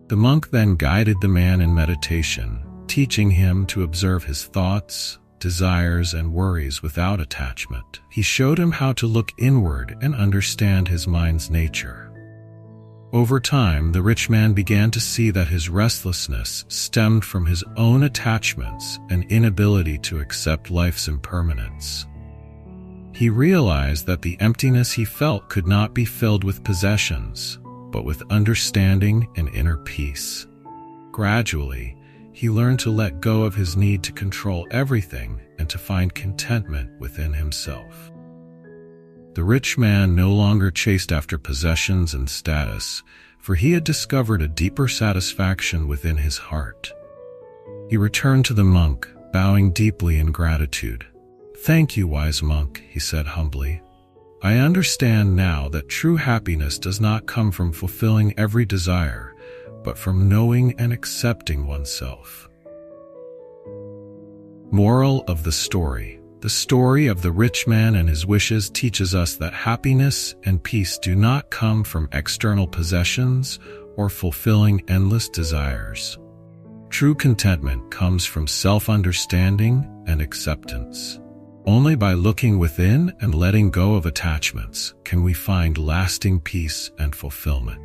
The monk then guided the man in meditation, teaching him to observe his thoughts, desires, and worries without attachment. He showed him how to look inward and understand his mind's nature. Over time, the rich man began to see that his restlessness stemmed from his own attachments and inability to accept life's impermanence. He realized that the emptiness he felt could not be filled with possessions, but with understanding and inner peace. Gradually, he learned to let go of his need to control everything and to find contentment within himself. The rich man no longer chased after possessions and status, for he had discovered a deeper satisfaction within his heart. He returned to the monk, bowing deeply in gratitude. "Thank you, wise monk," he said humbly. "I understand now that true happiness does not come from fulfilling every desire, but from knowing and accepting oneself." Moral of the story. The story of the rich man and his wishes teaches us that happiness and peace do not come from external possessions or fulfilling endless desires. True contentment comes from self-understanding and acceptance. Only by looking within and letting go of attachments can we find lasting peace and fulfillment.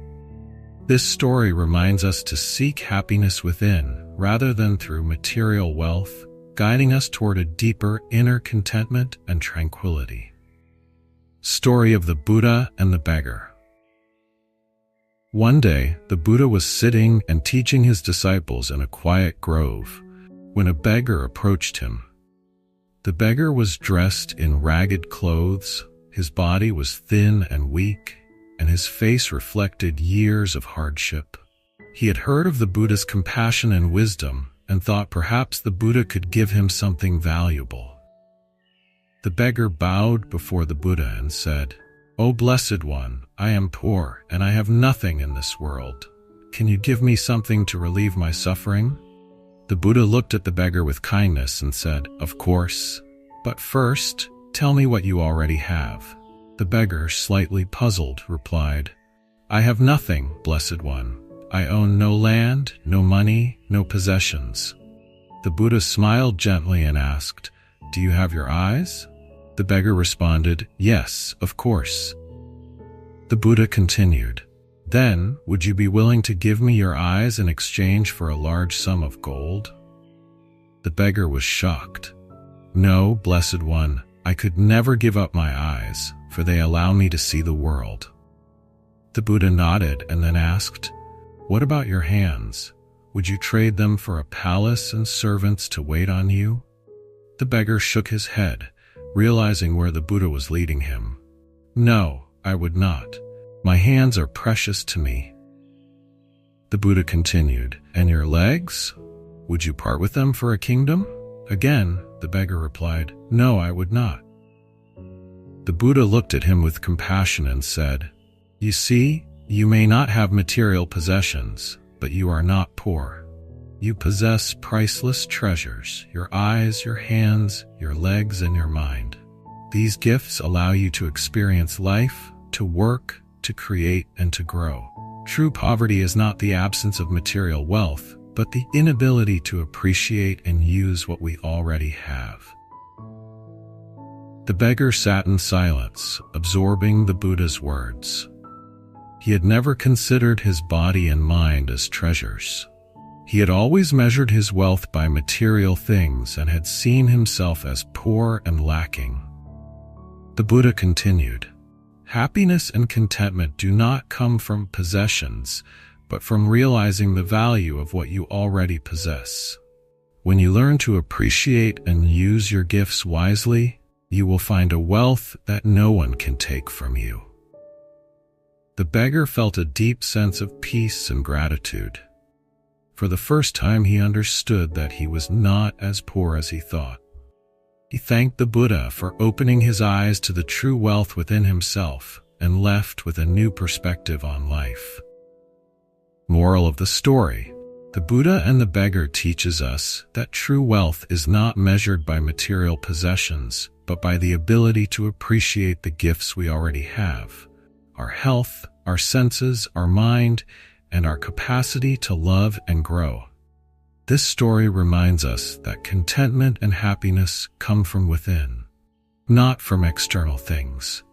This story reminds us to seek happiness within rather than through material wealth, guiding us toward a deeper inner contentment and tranquility. Story of the Buddha and the beggar. One day, the Buddha was sitting and teaching his disciples in a quiet grove when a beggar approached him. The beggar was dressed in ragged clothes, his body was thin and weak, and his face reflected years of hardship. He had heard of the Buddha's compassion and wisdom and thought perhaps the Buddha could give him something valuable. The beggar bowed before the Buddha and said, "O Blessed One, I am poor and I have nothing in this world. Can you give me something to relieve my suffering?" The Buddha looked at the beggar with kindness and said, "Of course, but first, tell me what you already have." The beggar, slightly puzzled, replied, "I have nothing, Blessed One. I own no land, no money, no possessions." The Buddha smiled gently and asked, "Do you have your eyes?" The beggar responded, "Yes, of course." The Buddha continued, "Then, would you be willing to give me your eyes in exchange for a large sum of gold?" The beggar was shocked. "No, Blessed One, I could never give up my eyes, for they allow me to see the world." The Buddha nodded and then asked, "What about your hands? Would you trade them for a palace and servants to wait on you?" The beggar shook his head, realizing where the Buddha was leading him. "No, I would not. My hands are precious to me." The Buddha continued, "And your legs? Would you part with them for a kingdom?" Again, the beggar replied, "No, I would not." The Buddha looked at him with compassion and said, "You see, you may not have material possessions, but you are not poor. You possess priceless treasures, your eyes, your hands, your legs, and your mind. These gifts allow you to experience life, to work, to create, and to grow. True poverty is not the absence of material wealth, but the inability to appreciate and use what we already have." The beggar sat in silence, absorbing the Buddha's words. He had never considered his body and mind as treasures. He had always measured his wealth by material things and had seen himself as poor and lacking. The Buddha continued, "Happiness and contentment do not come from possessions, but from realizing the value of what you already possess. When you learn to appreciate and use your gifts wisely, you will find a wealth that no one can take from you." The beggar felt a deep sense of peace and gratitude. For the first time, he understood that he was not as poor as he thought. He thanked the Buddha for opening his eyes to the true wealth within himself and left with a new perspective on life. Moral of the story: the Buddha and the beggar teaches us that true wealth is not measured by material possessions, but by the ability to appreciate the gifts we already have: our health, our senses, our mind, and our capacity to love and grow. This story reminds us that contentment and happiness come from within, not from external things.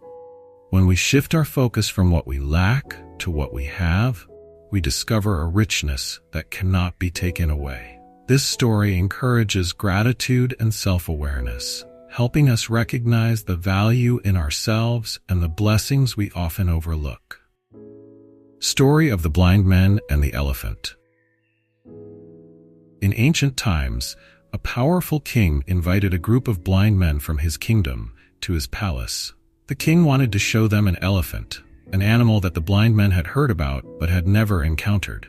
When we shift our focus from what we lack to what we have, we discover a richness that cannot be taken away. This story encourages gratitude and self-awareness, helping us recognize the value in ourselves and the blessings we often overlook. Story of the Blind Men and the Elephant. In ancient times, a powerful king invited a group of blind men from his kingdom to his palace. The king wanted to show them an elephant, an animal that the blind men had heard about but had never encountered.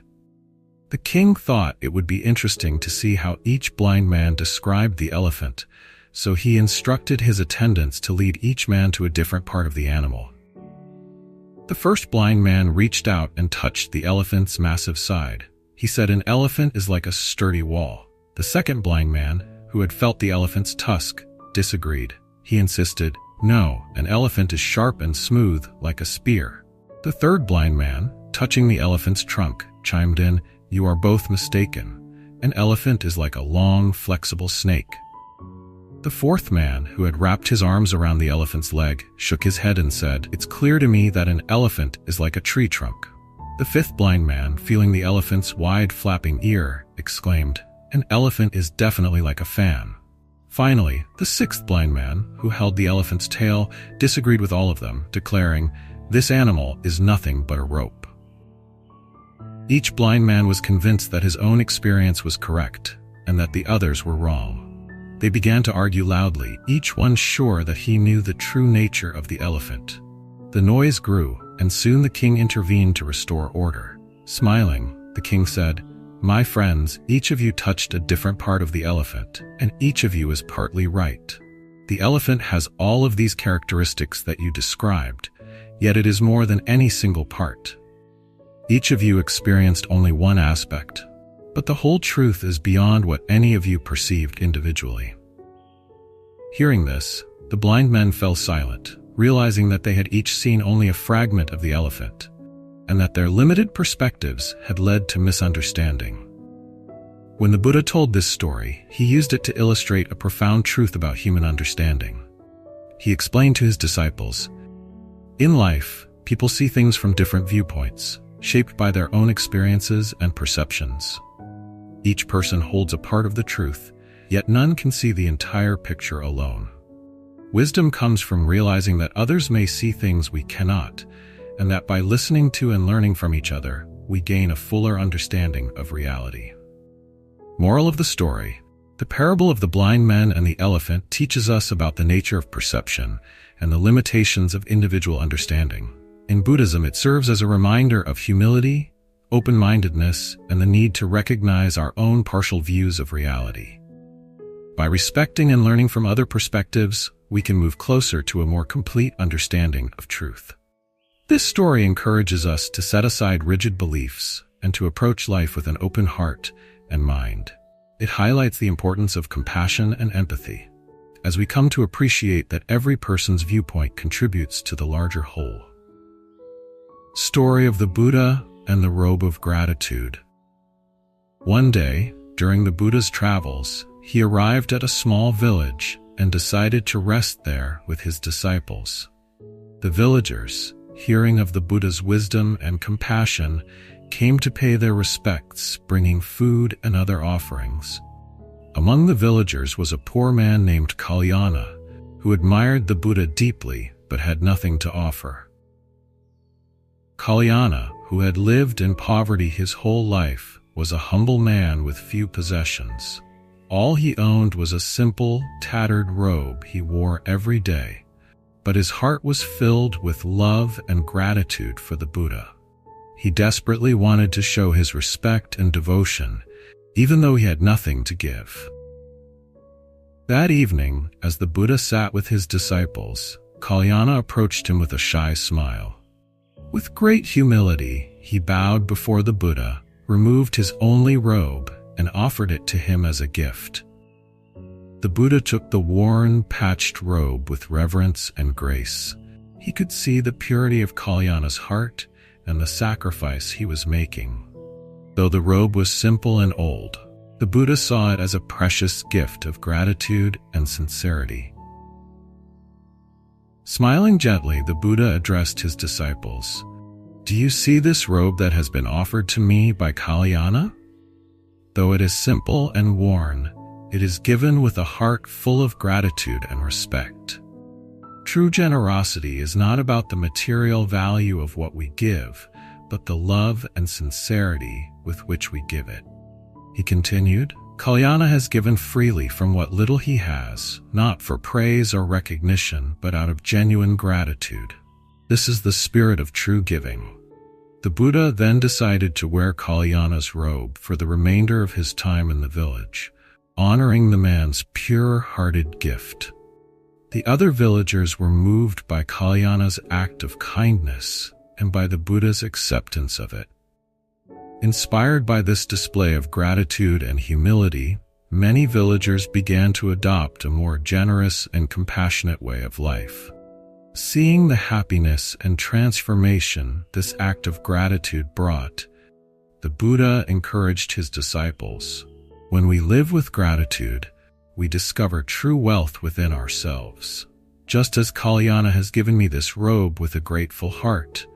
The king thought it would be interesting to see how each blind man described the elephant, so he instructed his attendants to lead each man to a different part of the animal. The first blind man reached out and touched the elephant's massive side. He said an elephant is like a sturdy wall. The second blind man, who had felt the elephant's tusk, disagreed. He insisted, no, an elephant is sharp and smooth like a spear. The third blind man, touching the elephant's trunk, chimed in, you are both mistaken. An elephant is like a long, flexible snake. The fourth man, who had wrapped his arms around the elephant's leg, shook his head and said, it's clear to me that an elephant is like a tree trunk. The fifth blind man, feeling the elephant's wide flapping ear, exclaimed, an elephant is definitely like a fan. Finally, the sixth blind man, who held the elephant's tail, disagreed with all of them, declaring, this animal is nothing but a rope. Each blind man was convinced that his own experience was correct, and that the others were wrong. They began to argue loudly, each one sure that he knew the true nature of the elephant. The noise grew, and soon the king intervened to restore order. Smiling, the king said, my friends, each of you touched a different part of the elephant, and each of you is partly right. The elephant has all of these characteristics that you described, yet it is more than any single part. Each of you experienced only one aspect, but the whole truth is beyond what any of you perceived individually. Hearing this, the blind men fell silent, realizing that they had each seen only a fragment of the elephant, and that their limited perspectives had led to misunderstanding. When the Buddha told this story, he used it to illustrate a profound truth about human understanding. He explained to his disciples, in life, people see things from different viewpoints, shaped by their own experiences and perceptions. Each person holds a part of the truth, yet none can see the entire picture alone. Wisdom comes from realizing that others may see things we cannot, and that by listening to and learning from each other, we gain a fuller understanding of reality. Moral of the story: the parable of the blind men and the elephant teaches us about the nature of perception and the limitations of individual understanding. In Buddhism, it serves as a reminder of humility, open-mindedness, and the need to recognize our own partial views of reality. By respecting and learning from other perspectives, we can move closer to a more complete understanding of truth. This story encourages us to set aside rigid beliefs and to approach life with an open heart and mind. It highlights the importance of compassion and empathy, as we come to appreciate that every person's viewpoint contributes to the larger whole. Story of the Buddha and the Robe of Gratitude. One day, during the Buddha's travels, he arrived at a small village and decided to rest there with his disciples. The villagers, hearing of the Buddha's wisdom and compassion, came to pay their respects, bringing food and other offerings. Among the villagers was a poor man named Kalyana, who admired the Buddha deeply but had nothing to offer. Kalyana, who had lived in poverty his whole life, was a humble man with few possessions. All he owned was a simple, tattered robe he wore every day, but his heart was filled with love and gratitude for the Buddha. He desperately wanted to show his respect and devotion, even though he had nothing to give. That evening, as the Buddha sat with his disciples, Kalyana approached him with a shy smile. With great humility, he bowed before the Buddha, removed his only robe, and offered it to him as a gift. The Buddha took the worn, patched robe with reverence and grace. He could see the purity of Kalyana's heart and the sacrifice he was making. Though the robe was simple and old, the Buddha saw it as a precious gift of gratitude and sincerity. Smiling gently, the Buddha addressed his disciples. Do you see this robe that has been offered to me by Kalyana? Though it is simple and worn, it is given with a heart full of gratitude and respect. True generosity is not about the material value of what we give, but the love and sincerity with which we give it. He continued, Kalyana has given freely from what little he has, not for praise or recognition, but out of genuine gratitude. This is the spirit of true giving. The Buddha then decided to wear Kalyana's robe for the remainder of his time in the village, honoring the man's pure-hearted gift. The other villagers were moved by Kalyana's act of kindness and by the Buddha's acceptance of it. Inspired by this display of gratitude and humility, many villagers began to adopt a more generous and compassionate way of life. Seeing the happiness and transformation this act of gratitude brought, the Buddha encouraged his disciples, "When we live with gratitude, we discover true wealth within ourselves. Just as Kalyana has given me this robe with a grateful heart,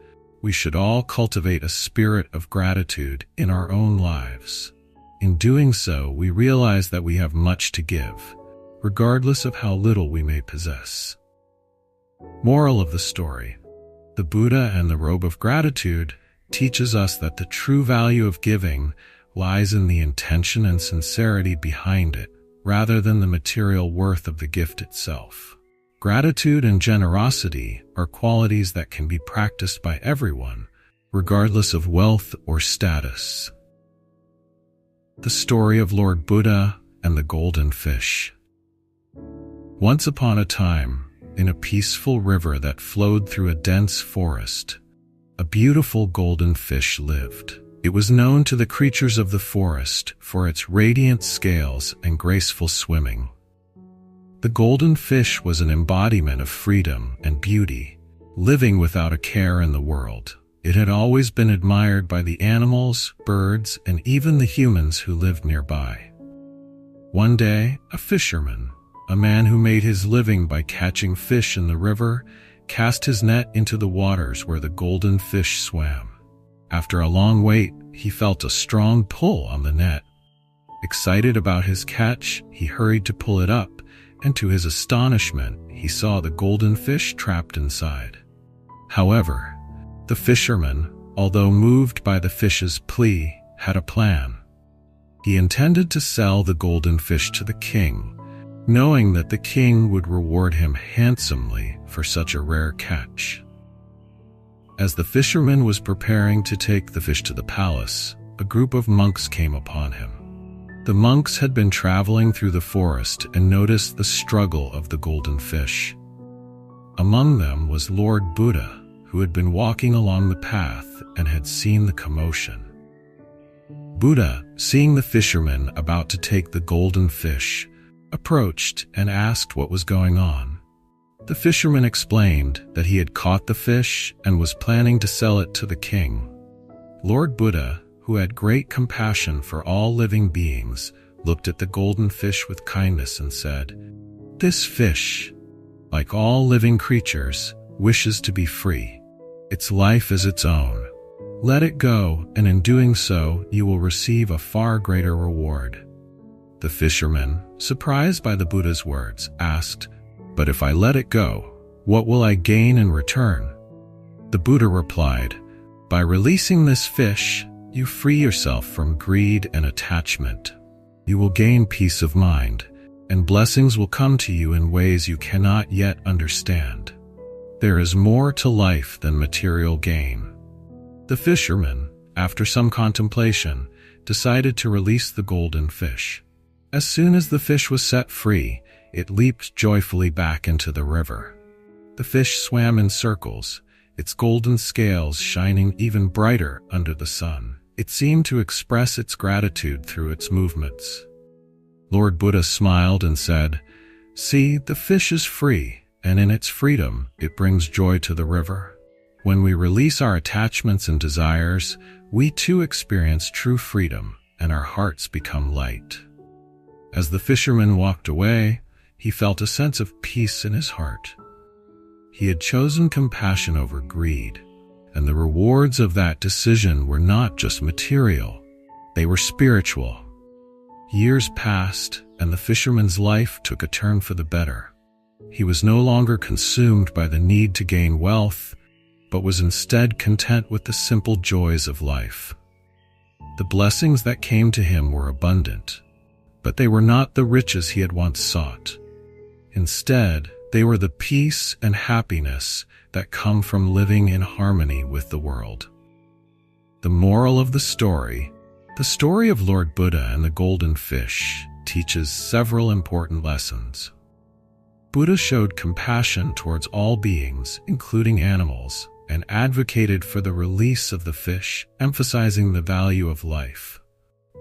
we should all cultivate a spirit of gratitude in our own lives. In doing so, we realize that we have much to give, regardless of how little we may possess." Moral of the story: the Buddha and the robe of gratitude teaches us that the true value of giving lies in the intention and sincerity behind it, rather than the material worth of the gift itself. Gratitude and generosity are qualities that can be practiced by everyone, regardless of wealth or status. The story of Lord Buddha and the golden fish. Once upon a time, in a peaceful river that flowed through a dense forest, a beautiful golden fish lived. It was known to the creatures of the forest for its radiant scales and graceful swimming. The golden fish was an embodiment of freedom and beauty, living without a care in the world. It had always been admired by the animals, birds, and even the humans who lived nearby. One day, a fisherman, a man who made his living by catching fish in the river, cast his net into the waters where the golden fish swam. After a long wait, he felt a strong pull on the net. Excited about his catch, he hurried to pull it up, and to his astonishment, he saw the golden fish trapped inside. However, the fisherman, although moved by the fish's plea, had a plan. He intended to sell the golden fish to the king, knowing that the king would reward him handsomely for such a rare catch. As the fisherman was preparing to take the fish to the palace, a group of monks came upon him. The monks had been traveling through the forest and noticed the struggle of the golden fish. Among them was Lord Buddha, who had been walking along the path and had seen the commotion. Buddha, seeing the fisherman about to take the golden fish, approached and asked what was going on. The fisherman explained that he had caught the fish and was planning to sell it to the king. Lord Buddha, who had great compassion for all living beings, looked at the golden fish with kindness and said, "This fish, like all living creatures, wishes to be free. Its life is its own. Let it go, and in doing so, you will receive a far greater reward." The fisherman, surprised by the Buddha's words, asked, "But if I let it go, what will I gain in return?" The Buddha replied, "By releasing this fish, you free yourself from greed and attachment. You will gain peace of mind, and blessings will come to you in ways you cannot yet understand. There is more to life than material gain." The fisherman, after some contemplation, decided to release the golden fish. As soon as the fish was set free, it leaped joyfully back into the river. The fish swam in circles, its golden scales shining even brighter under the sun. It seemed to express its gratitude through its movements. Lord Buddha smiled and said, "See, the fish is free, and in its freedom, it brings joy to the river. When we release our attachments and desires, we too experience true freedom, and our hearts become light." As the fisherman walked away, he felt a sense of peace in his heart. He had chosen compassion over greed, and the rewards of that decision were not just material, they were spiritual. Years passed, and the fisherman's life took a turn for the better. He was no longer consumed by the need to gain wealth, but was instead content with the simple joys of life. The blessings that came to him were abundant. But they were not the riches he had once sought. Instead, they were the peace and happiness that come from living in harmony with the world. The moral of the story of Lord Buddha and the golden fish, teaches several important lessons. Buddha showed compassion towards all beings, including animals, and advocated for the release of the fish, emphasizing the value of life.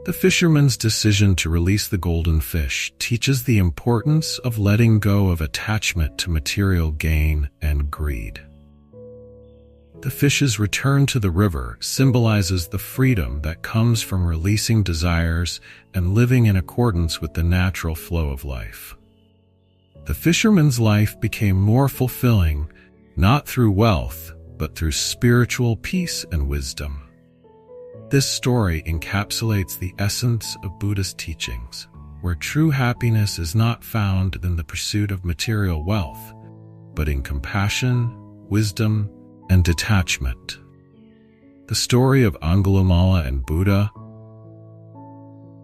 The fisherman's decision to release the golden fish teaches the importance of letting go of attachment to material gain and greed. The fish's return to the river symbolizes the freedom that comes from releasing desires and living in accordance with the natural flow of life. The fisherman's life became more fulfilling, not through wealth, but through spiritual peace and wisdom. This story encapsulates the essence of Buddhist teachings, where true happiness is not found in the pursuit of material wealth, but in compassion, wisdom, and detachment. The story of Angulimala and Buddha.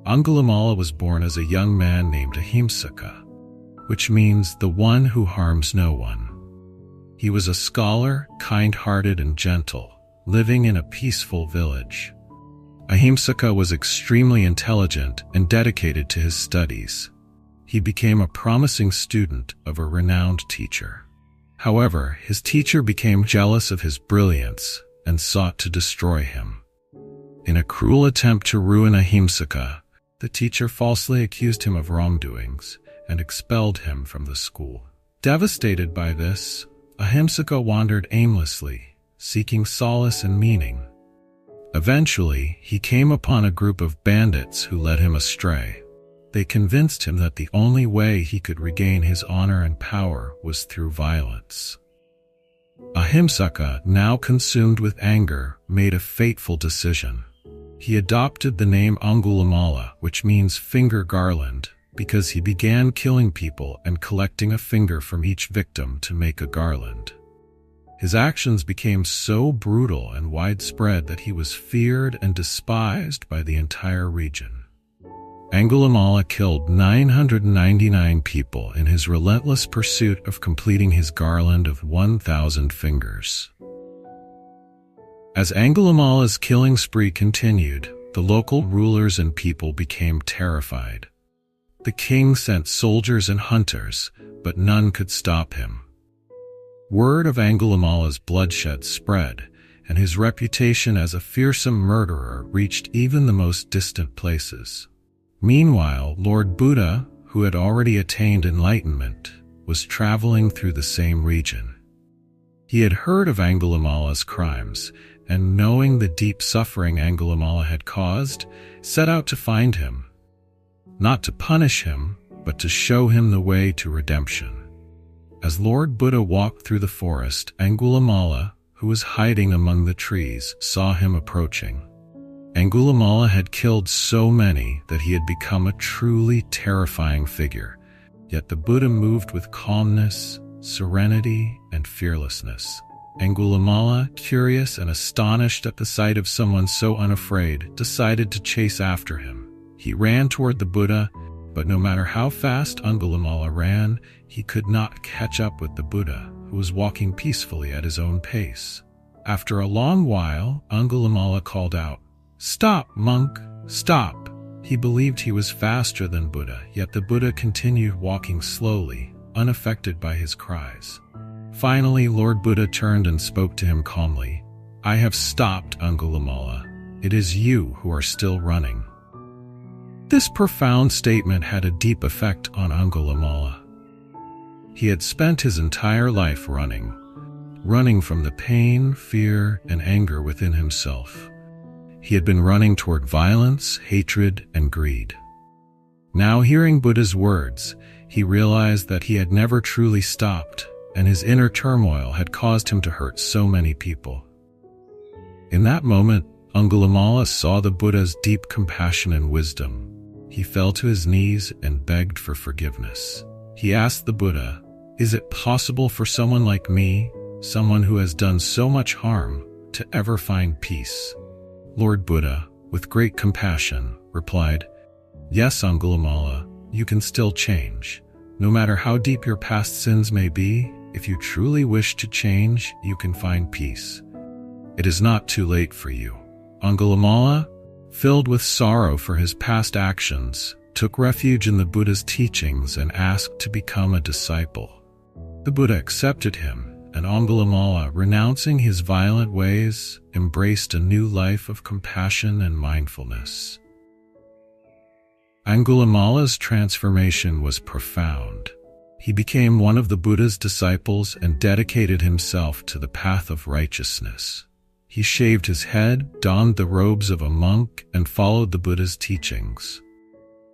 Angulimala was born as a young man named Ahimsaka, which means the one who harms no one. He was a scholar, kind-hearted and gentle, living in a peaceful village. Ahimsaka was extremely intelligent and dedicated to his studies. He became a promising student of a renowned teacher. However, his teacher became jealous of his brilliance and sought to destroy him. In a cruel attempt to ruin Ahimsaka, the teacher falsely accused him of wrongdoings and expelled him from the school. Devastated by this, Ahimsaka wandered aimlessly, seeking solace and meaning. Eventually, he came upon a group of bandits who led him astray. They convinced him that the only way he could regain his honor and power was through violence. Ahimsaka, now consumed with anger, made a fateful decision. He adopted the name Angulimala, which means finger garland, because he began killing people and collecting a finger from each victim to make a garland. His actions became so brutal and widespread that he was feared and despised by the entire region. Angulimala killed 999 people in his relentless pursuit of completing his garland of 1,000 fingers. As Angulimala's killing spree continued, the local rulers and people became terrified. The king sent soldiers and hunters, but none could stop him. Word of Angulimala's bloodshed spread, and his reputation as a fearsome murderer reached even the most distant places. Meanwhile, Lord Buddha, who had already attained enlightenment, was traveling through the same region. He had heard of Angulimala's crimes, and knowing the deep suffering Angulimala had caused, set out to find him. Not to punish him, but to show him the way to redemption. As Lord Buddha walked through the forest, Angulimala, who was hiding among the trees, saw him approaching. Angulimala had killed so many that he had become a truly terrifying figure, yet the Buddha moved with calmness, serenity, and fearlessness. Angulimala, curious and astonished at the sight of someone so unafraid, decided to chase after him. He ran toward the Buddha, but no matter how fast Angulimala ran, he could not catch up with the Buddha, who was walking peacefully at his own pace. After a long while, Angulimala called out, "Stop, monk, stop!" He believed he was faster than Buddha, yet the Buddha continued walking slowly, unaffected by his cries. Finally, Lord Buddha turned and spoke to him calmly. "I have stopped, Angulimala. It is you who are still running." This profound statement had a deep effect on Angulimala. He had spent his entire life running from the pain, fear, and anger within himself. He had been running toward violence, hatred, and greed. Now, hearing Buddha's words, he realized that he had never truly stopped, and his inner turmoil had caused him to hurt so many people. In that moment, Angulimala saw the Buddha's deep compassion and wisdom. He fell to his knees and begged for forgiveness. He asked the Buddha, "Is it possible for someone like me, someone who has done so much harm, to ever find peace?" Lord Buddha, with great compassion, replied, Yes, Angulimala, you can still change. No matter how deep your past sins may be, if you truly wish to change, you can find peace. It is not too late for you. Angulimala, filled with sorrow for his past actions, took refuge in the Buddha's teachings and asked to become a disciple. The Buddha accepted him, and Angulimala, renouncing his violent ways, embraced a new life of compassion and mindfulness. Angulimala's transformation was profound. He became one of the Buddha's disciples and dedicated himself to the path of righteousness. He shaved his head, donned the robes of a monk, and followed the Buddha's teachings.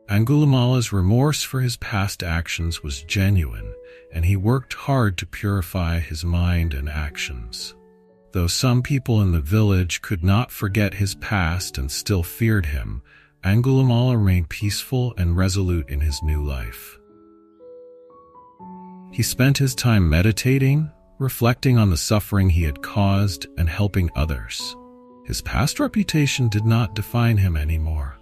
Angulimala's remorse for his past actions was genuine, and he worked hard to purify his mind and actions. Though some people in the village could not forget his past and still feared him, Angulimala remained peaceful and resolute in his new life. He spent his time meditating, reflecting on the suffering he had caused, and helping others. His past reputation did not define him anymore.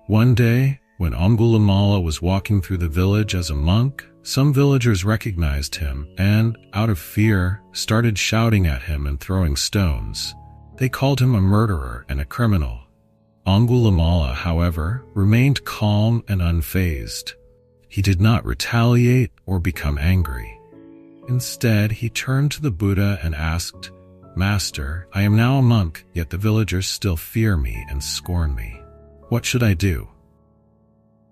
One day, when Angulimala was walking through the village as a monk, some villagers recognized him and, out of fear, started shouting at him and throwing stones. They called him a murderer and a criminal. Angulimala, however, remained calm and unfazed. He did not retaliate or become angry. Instead, he turned to the Buddha and asked, "Master, I am now a monk, yet the villagers still fear me and scorn me. What should I do?"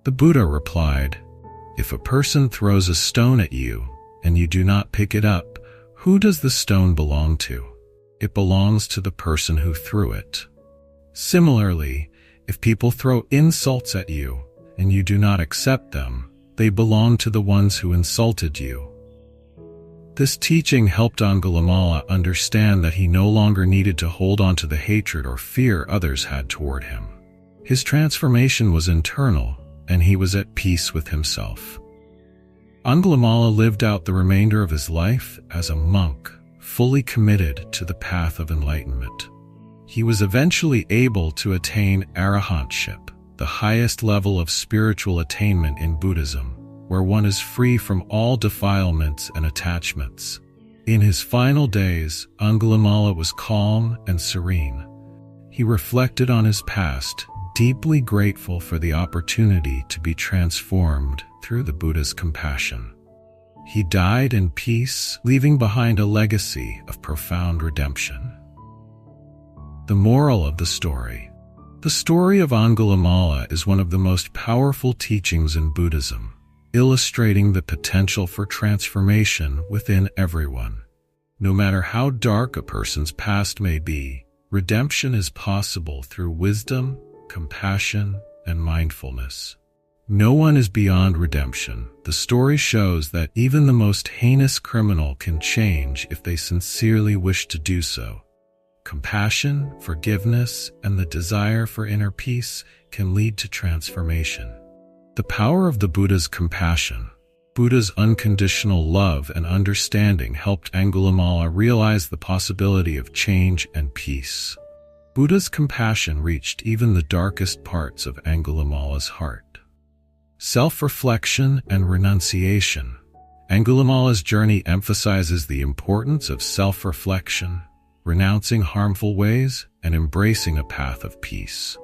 The Buddha replied, "If a person throws a stone at you and you do not pick it up, who does the stone belong to? It belongs to the person who threw it. Similarly, if people throw insults at you and you do not accept them, they belong to the ones who insulted you." This teaching helped Angulimala understand that he no longer needed to hold on to the hatred or fear others had toward him. His transformation was internal, and he was at peace with himself. Angulimala lived out the remainder of his life as a monk, fully committed to the path of enlightenment. He was eventually able to attain arahantship, the highest level of spiritual attainment in Buddhism, where one is free from all defilements and attachments. In his final days, Angulimala was calm and serene. He reflected on his past, deeply grateful for the opportunity to be transformed through the Buddha's compassion. He died in peace, leaving behind a legacy of profound redemption. The moral of the story. The story of Angulimala is one of the most powerful teachings in Buddhism, illustrating the potential for transformation within everyone. No matter how dark a person's past may be, redemption is possible through wisdom, compassion, and mindfulness. No one is beyond redemption. The story shows that even the most heinous criminal can change if they sincerely wish to do so. Compassion, forgiveness, and the desire for inner peace can lead to transformation. The power of the Buddha's compassion. Buddha's unconditional love and understanding helped Angulimala realize the possibility of change and peace. Buddha's compassion reached even the darkest parts of Angulimala's heart. Self-reflection and renunciation. Angulimala's journey emphasizes the importance of self-reflection, renouncing harmful ways, and embracing a path of peace.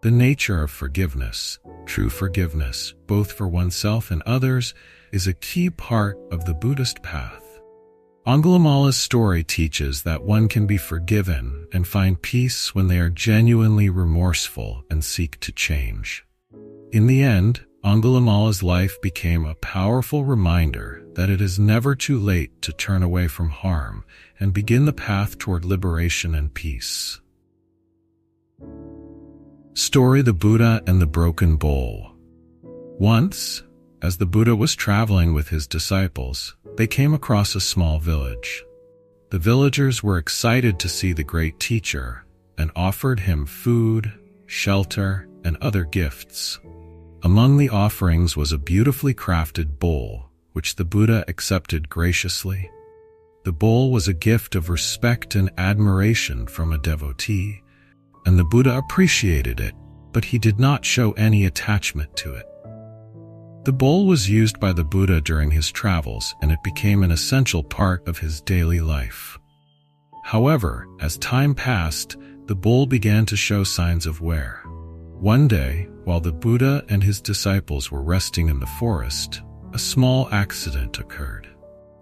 The nature of forgiveness. True forgiveness, both for oneself and others, is a key part of the Buddhist path. Angulimala's story teaches that one can be forgiven and find peace when they are genuinely remorseful and seek to change. In the end, Angulimala's life became a powerful reminder that it is never too late to turn away from harm and begin the path toward liberation and peace. Story: The Buddha and the Broken Bowl. Once, as the Buddha was traveling with his disciples, they came across a small village. The villagers were excited to see the great teacher and offered him food, shelter, and other gifts. Among the offerings was a beautifully crafted bowl, which the Buddha accepted graciously. The bowl was a gift of respect and admiration from a devotee, and the Buddha appreciated it. but he did not show any attachment to it. The bowl was used by the Buddha during his travels, and it became an essential part of his daily life. However, as time passed, the bowl began to show signs of wear. One day, while the Buddha and his disciples were resting in the forest, a small accident occurred.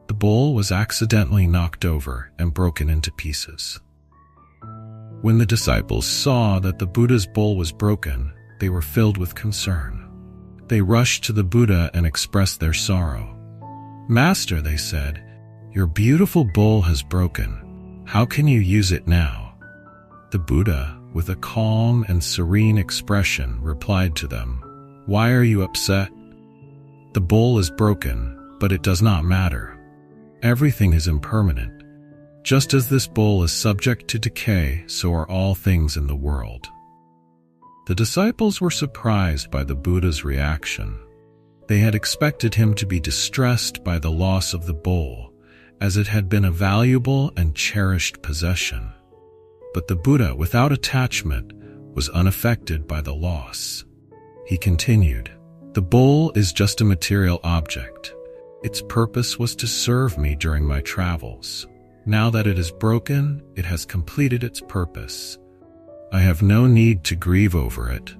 The bowl was accidentally knocked over and broken into pieces. When the disciples saw that the Buddha's bowl was broken, they were filled with concern. They rushed to the Buddha and expressed their sorrow. "Master," they said, "your beautiful bowl has broken. How can you use it now?" The Buddha, with a calm and serene expression, replied to them, "Why are you upset? The bowl is broken, but it does not matter. Everything is impermanent. Just as this bowl is subject to decay, so are all things in the world." The disciples were surprised by the Buddha's reaction. They had expected him to be distressed by the loss of the bowl, as it had been a valuable and cherished possession. But the Buddha, without attachment, was unaffected by the loss. He continued, "The bowl is just a material object. Its purpose was to serve me during my travels. Now that it is broken, it has completed its purpose. I have no need to grieve over it.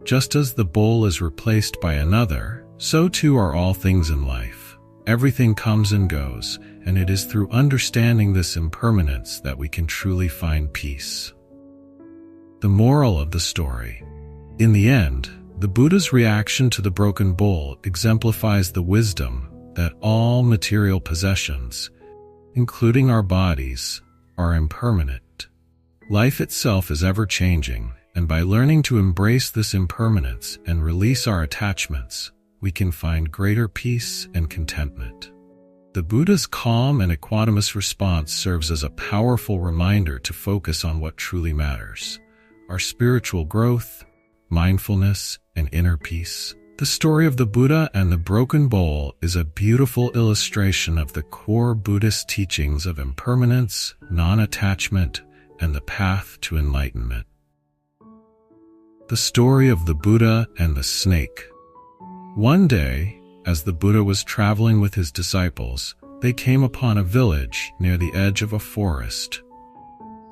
Just as the bowl is replaced by another, so too are all things in life. Everything comes and goes, and it is through understanding this impermanence that we can truly find peace." The moral of the story. In the end, the Buddha's reaction to the broken bowl exemplifies the wisdom that all material possessions, including our bodies, are impermanent. Life itself is ever-changing, and by learning to embrace this impermanence and release our attachments, we can find greater peace and contentment. The Buddha's calm and equanimous response serves as a powerful reminder to focus on what truly matters: our spiritual growth, mindfulness, and inner peace. The story of the Buddha and the broken bowl is a beautiful illustration of the core Buddhist teachings of impermanence, non-attachment, and the path to enlightenment. The story of the Buddha and the snake. One day, as the Buddha was traveling with his disciples, they came upon a village near the edge of a forest.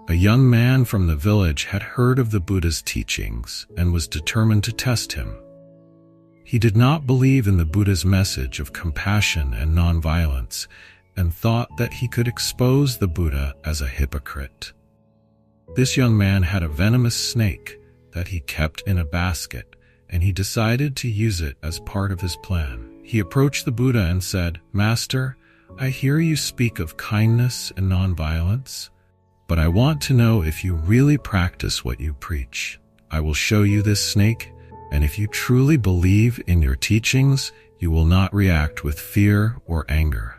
A young man from the village had heard of the Buddha's teachings and was determined to test him. He did not believe in the Buddha's message of compassion and nonviolence and thought that he could expose the Buddha as a hypocrite. This young man had a venomous snake that he kept in a basket, and he decided to use it as part of his plan. He approached the Buddha and said, "Master, I hear you speak of kindness and nonviolence, but I want to know if you really practice what you preach. I will show you this snake, and if you truly believe in your teachings, you will not react with fear or anger."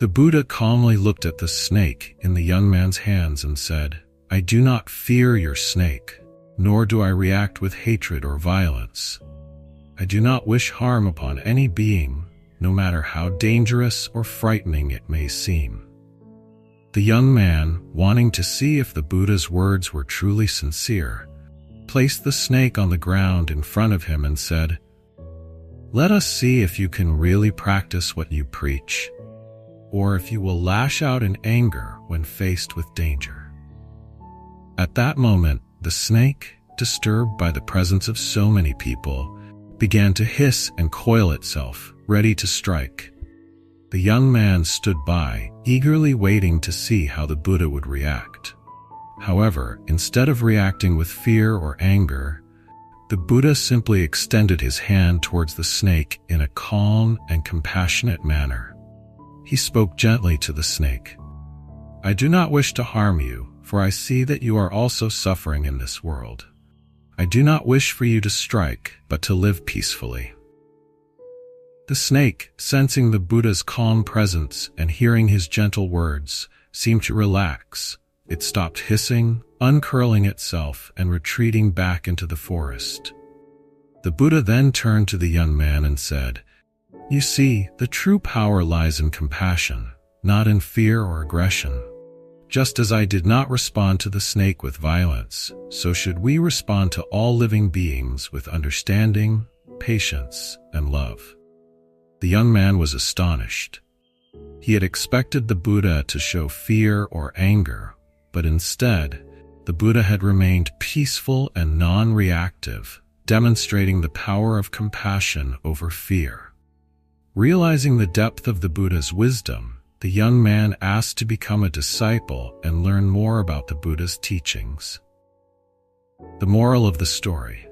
The Buddha calmly looked at the snake in the young man's hands and said, "I do not fear your snake, nor do I react with hatred or violence. I do not wish harm upon any being, no matter how dangerous or frightening it may seem." The young man, wanting to see if the Buddha's words were truly sincere, placed the snake on the ground in front of him and said, "Let us see if you can really practice what you preach, or if you will lash out in anger when faced with danger." At that moment, the snake, disturbed by the presence of so many people, began to hiss and coil itself, ready to strike. The young man stood by, eagerly waiting to see how the Buddha would react. However, instead of reacting with fear or anger, the Buddha simply extended his hand towards the snake in a calm and compassionate manner. He spoke gently to the snake. "I do not wish to harm you, for I see that you are also suffering in this world. I do not wish for you to strike, but to live peacefully." The snake, sensing the Buddha's calm presence and hearing his gentle words, seemed to relax. It stopped hissing, uncurling itself, and retreating back into the forest. The Buddha then turned to the young man and said, "You see, the true power lies in compassion, not in fear or aggression. Just as I did not respond to the snake with violence, so should we respond to all living beings with understanding, patience, and love." The young man was astonished. He had expected the Buddha to show fear or anger, but instead, the Buddha had remained peaceful and non-reactive, demonstrating the power of compassion over fear. Realizing the depth of the Buddha's wisdom, the young man asked to become a disciple and learn more about the Buddha's teachings. The moral of the story.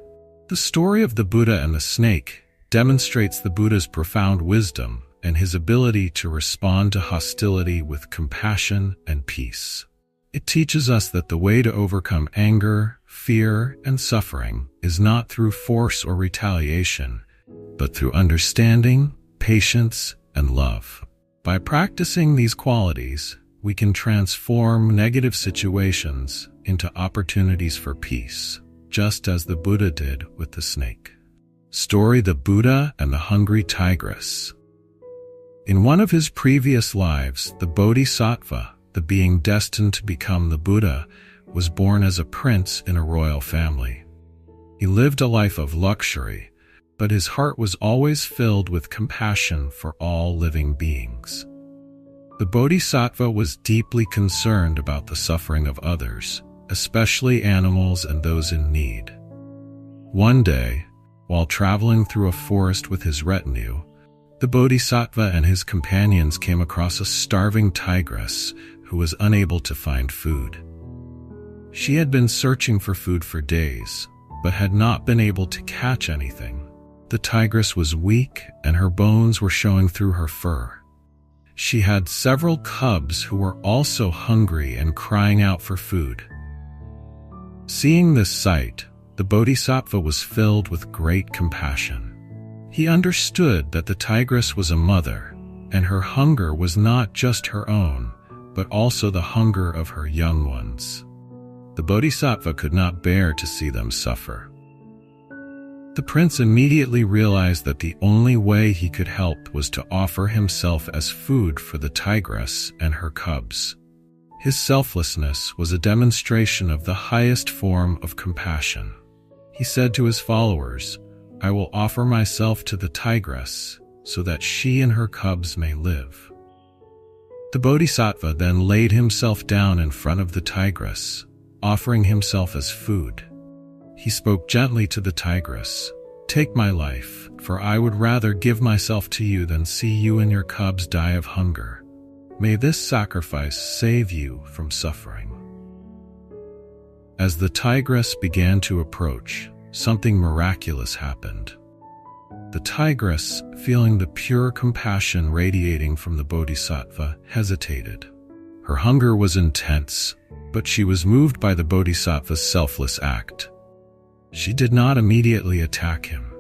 The story of the Buddha and the snake demonstrates the Buddha's profound wisdom and his ability to respond to hostility with compassion and peace. It teaches us that the way to overcome anger, fear, and suffering is not through force or retaliation, but through understanding, patience, and love. By practicing these qualities, we can transform negative situations into opportunities for peace, just as the Buddha did with the snake. Story: The Buddha and the Hungry Tigress. In one of his previous lives, the Bodhisattva, the being destined to become the Buddha, was born as a prince in a royal family. He lived a life of luxury, but his heart was always filled with compassion for all living beings. The Bodhisattva was deeply concerned about the suffering of others, especially animals and those in need. One day, while traveling through a forest with his retinue, the Bodhisattva and his companions came across a starving tigress who was unable to find food. She had been searching for food for days, but had not been able to catch anything. The tigress was weak, and her bones were showing through her fur. She had several cubs who were also hungry and crying out for food. Seeing this sight, the Bodhisattva was filled with great compassion. He understood that the tigress was a mother, and her hunger was not just her own, but also the hunger of her young ones. The Bodhisattva could not bear to see them suffer. The prince immediately realized that the only way he could help was to offer himself as food for the tigress and her cubs. His selflessness was a demonstration of the highest form of compassion. He said to his followers, "I will offer myself to the tigress so that she and her cubs may live." The Bodhisattva then laid himself down in front of the tigress, offering himself as food. He spoke gently to the tigress, "Take my life, for I would rather give myself to you than see you and your cubs die of hunger. May this sacrifice save you from suffering." As the tigress began to approach, something miraculous happened. The tigress, feeling the pure compassion radiating from the Bodhisattva, hesitated. Her hunger was intense, but she was moved by the Bodhisattva's selfless act. She did not immediately attack him.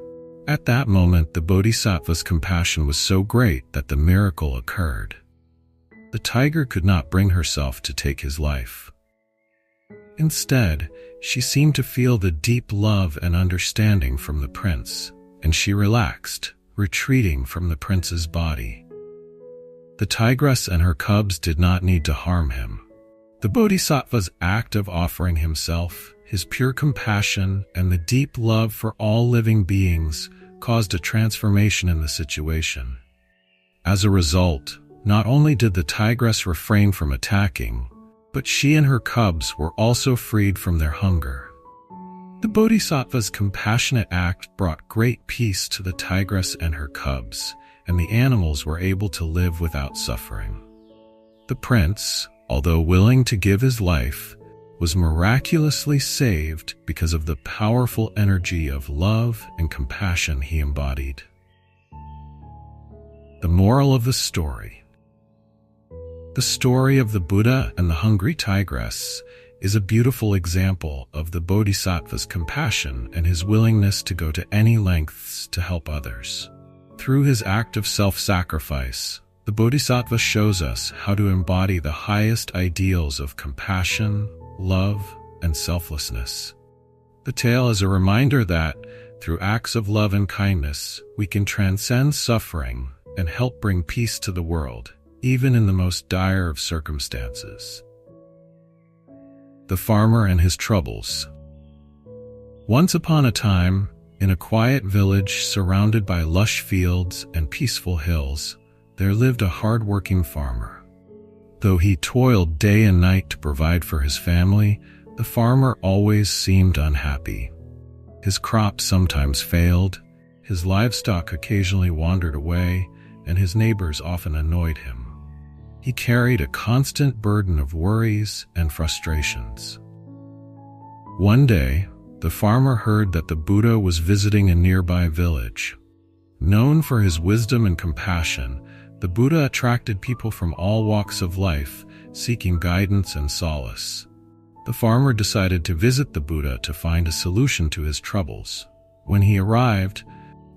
At that moment, the Bodhisattva's compassion was so great that the miracle occurred. The tiger could not bring herself to take his life. Instead, she seemed to feel the deep love and understanding from the prince, and she relaxed, retreating from the prince's body. The tigress and her cubs did not need to harm him. The Bodhisattva's act of offering himself, his pure compassion, and the deep love for all living beings caused a transformation in the situation. As a result, not only did the tigress refrain from attacking, but she and her cubs were also freed from their hunger. The Bodhisattva's compassionate act brought great peace to the tigress and her cubs, and the animals were able to live without suffering. The prince, although willing to give his life, was miraculously saved because of the powerful energy of love and compassion he embodied. The moral of the story. The story of the Buddha and the hungry tigress is a beautiful example of the Bodhisattva's compassion and his willingness to go to any lengths to help others. Through his act of self-sacrifice, the Bodhisattva shows us how to embody the highest ideals of compassion, love, and selflessness. The tale is a reminder that, through acts of love and kindness, we can transcend suffering and help bring peace to the world, even in the most dire of circumstances. The Farmer and His Troubles. Once upon a time, in a quiet village surrounded by lush fields and peaceful hills, there lived a hard-working farmer. Though he toiled day and night to provide for his family, the farmer always seemed unhappy. His crops sometimes failed, his livestock occasionally wandered away, and his neighbors often annoyed him. He carried a constant burden of worries and frustrations. One day, the farmer heard that the Buddha was visiting a nearby village. Known for his wisdom and compassion, the Buddha attracted people from all walks of life, seeking guidance and solace. The farmer decided to visit the Buddha to find a solution to his troubles. When he arrived,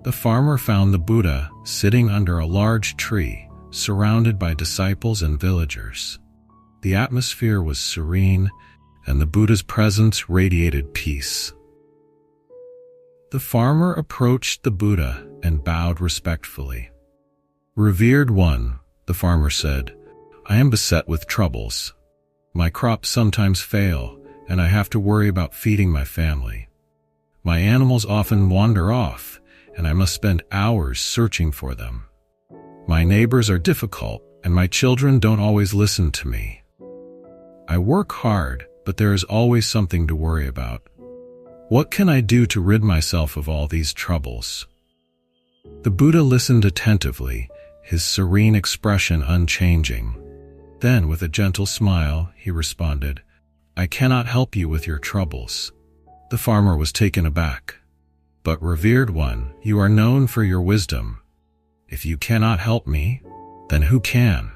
the farmer found the Buddha sitting under a large tree, surrounded by disciples and villagers. The atmosphere was serene, and the Buddha's presence radiated peace. The farmer approached the Buddha and bowed respectfully. "Revered one," the farmer said, "I am beset with troubles. My crops sometimes fail, and I have to worry about feeding my family. My animals often wander off, and I must spend hours searching for them. My neighbors are difficult, and my children don't always listen to me. I work hard, but there is always something to worry about. What can I do to rid myself of all these troubles?" The Buddha listened attentively, his serene expression unchanging. Then, with a gentle smile, he responded, "I cannot help you with your troubles." The farmer was taken aback. "But revered one, you are known for your wisdom. If you cannot help me, then who can?"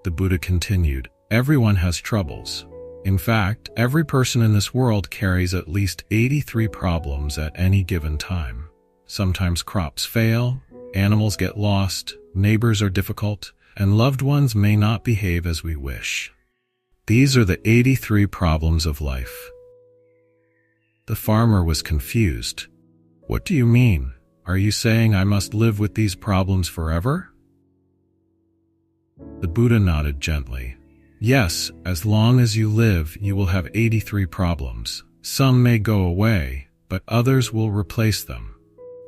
The Buddha continued, "Everyone has troubles. In fact, every person in this world carries at least 83 problems at any given time. Sometimes crops fail, animals get lost, neighbors are difficult, and loved ones may not behave as we wish. These are the 83 problems of life." The farmer was confused. "What do you mean? Are you saying I must live with these problems forever?" The Buddha nodded gently. "Yes, as long as you live, you will have 83 problems. Some may go away, but others will replace them.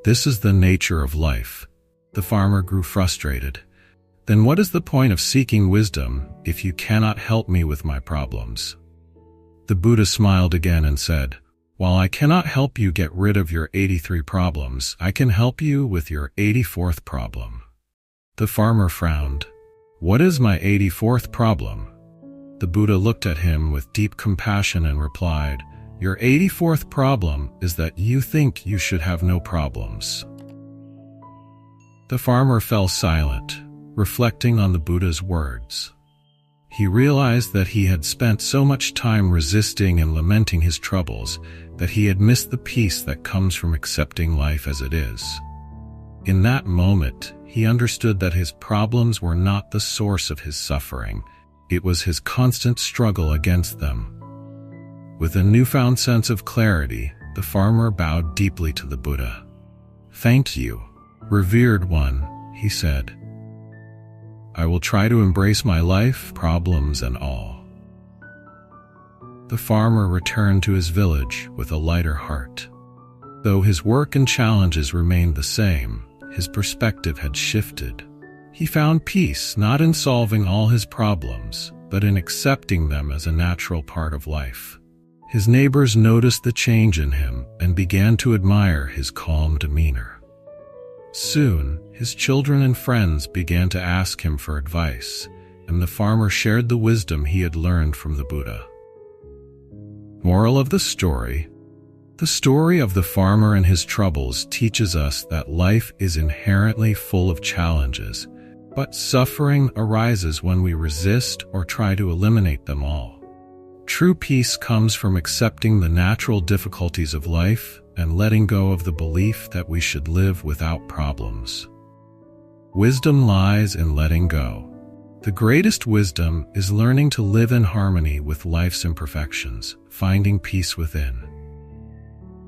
This is the nature of life." The farmer grew frustrated. "Then what is the point of seeking wisdom if you cannot help me with my problems?" The Buddha smiled again and said, "While I cannot help you get rid of your 83 problems, I can help you with your 84th problem." The farmer frowned. "What is my 84th problem?" The Buddha looked at him with deep compassion and replied, "Your 84th problem is that you think you should have no problems." The farmer fell silent, reflecting on the Buddha's words. He realized that he had spent so much time resisting and lamenting his troubles that he had missed the peace that comes from accepting life as it is. In that moment, he understood that his problems were not the source of his suffering. It was his constant struggle against them. With a newfound sense of clarity, the farmer bowed deeply to the Buddha. "Thank you, revered one," he said. "I will try to embrace my life, problems and all." The farmer returned to his village with a lighter heart. Though his work and challenges remained the same, his perspective had shifted. He found peace not in solving all his problems, but in accepting them as a natural part of life. His neighbors noticed the change in him and began to admire his calm demeanor. Soon, his children and friends began to ask him for advice, and the farmer shared the wisdom he had learned from the Buddha. Moral of the story: the story of the farmer and his troubles teaches us that life is inherently full of challenges, but suffering arises when we resist or try to eliminate them all. True peace comes from accepting the natural difficulties of life and letting go of the belief that we should live without problems. Wisdom lies in letting go. The greatest wisdom is learning to live in harmony with life's imperfections, finding peace within.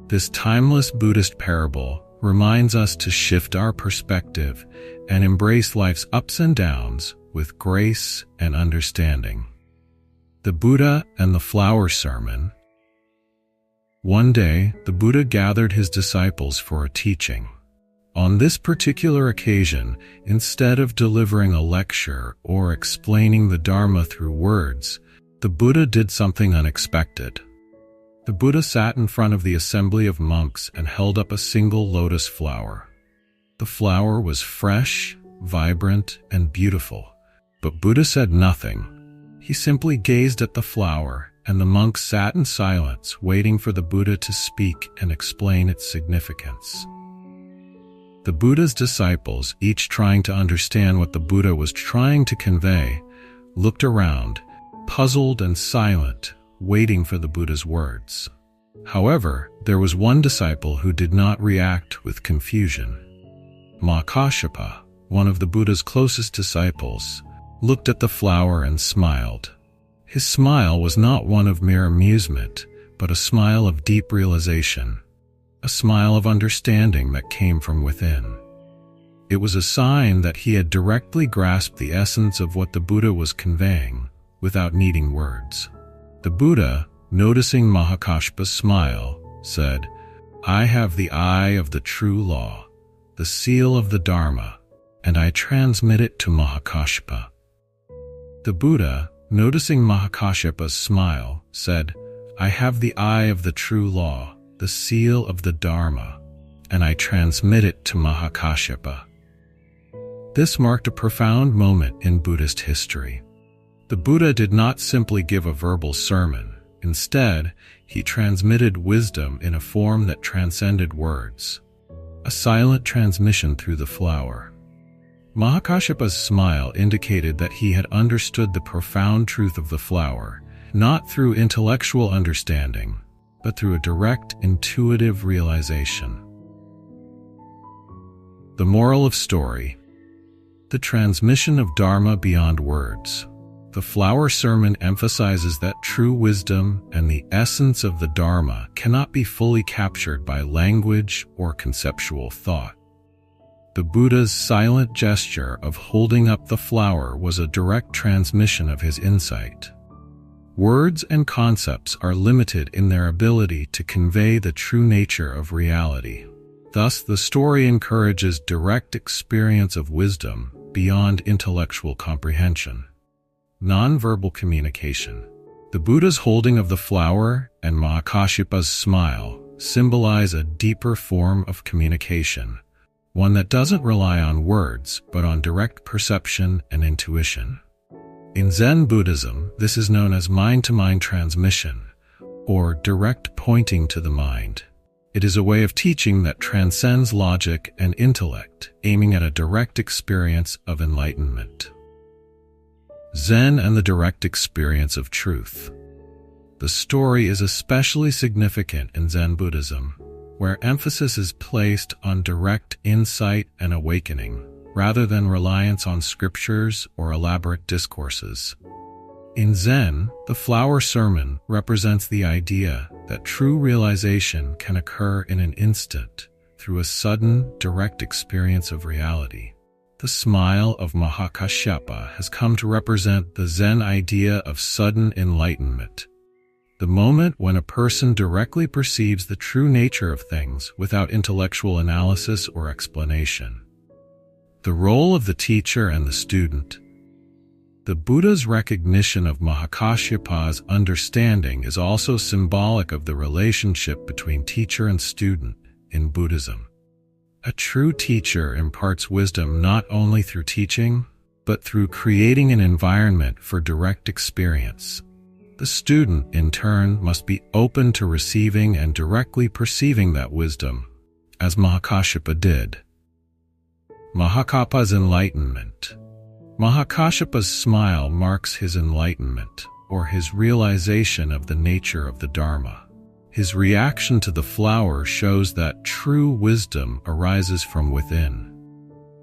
This timeless Buddhist parable reminds us to shift our perspective and embrace life's ups and downs with grace and understanding. The Buddha and the Flower Sermon. One day, the Buddha gathered his disciples for a teaching. On this particular occasion, instead of delivering a lecture or explaining the Dharma through words, the Buddha did something unexpected. The Buddha sat in front of the assembly of monks and held up a single lotus flower. The flower was fresh, vibrant, and beautiful, but Buddha said nothing. He simply gazed at the flower, and the monks sat in silence, waiting for the Buddha to speak and explain its significance. The Buddha's disciples, each trying to understand what the Buddha was trying to convey, looked around, puzzled and silent, waiting for the Buddha's words. However, there was one disciple who did not react with confusion. Mahakāssyapa, one of the Buddha's closest disciples, looked at the flower and smiled. His smile was not one of mere amusement, but a smile of deep realization, a smile of understanding that came from within. It was a sign that he had directly grasped the essence of what the Buddha was conveying, without needing words. The Buddha, noticing Mahakāssyapa's smile, said, "I have the eye of the true law, the seal of the Dharma, and I transmit it to Mahakāssyapa." The Buddha, noticing Mahakāssyapa's smile, said, "I have the eye of the true law, the seal of the Dharma, and I transmit it to Mahakāssyapa." This marked a profound moment in Buddhist history. The Buddha did not simply give a verbal sermon. Instead, he transmitted wisdom in a form that transcended words, a silent transmission through the flower. Mahakāssyapa's smile indicated that he had understood the profound truth of the flower, not through intellectual understanding, but through a direct, intuitive realization. The moral of story: the transmission of Dharma beyond words. The Flower Sermon emphasizes that true wisdom and the essence of the Dharma cannot be fully captured by language or conceptual thought. The Buddha's silent gesture of holding up the flower was a direct transmission of his insight. Words and concepts are limited in their ability to convey the true nature of reality. Thus, the story encourages direct experience of wisdom beyond intellectual comprehension. Nonverbal communication. The Buddha's holding of the flower and Mahakāssyapa's smile symbolize a deeper form of communication, one that doesn't rely on words but on direct perception and intuition. In Zen Buddhism, this is known as mind-to-mind transmission, or direct pointing to the mind. It is a way of teaching that transcends logic and intellect, aiming at a direct experience of enlightenment. Zen and the direct experience of truth. The story is especially significant in Zen Buddhism, where emphasis is placed on direct insight and awakening, rather than reliance on scriptures or elaborate discourses. In Zen, the Flower Sermon represents the idea that true realization can occur in an instant through a sudden, direct experience of reality. The smile of Mahakāssyapa has come to represent the Zen idea of sudden enlightenment, the moment when a person directly perceives the true nature of things without intellectual analysis or explanation. The role of the teacher and the student. The Buddha's recognition of Mahakāssyapa's understanding is also symbolic of the relationship between teacher and student in Buddhism. A true teacher imparts wisdom not only through teaching, but through creating an environment for direct experience. The student, in turn, must be open to receiving and directly perceiving that wisdom, as Mahakāssyapa did. Mahakāsyapa's enlightenment. Mahakāssyapa's smile marks his enlightenment, or his realization of the nature of the Dharma. His reaction to the flower shows that true wisdom arises from within.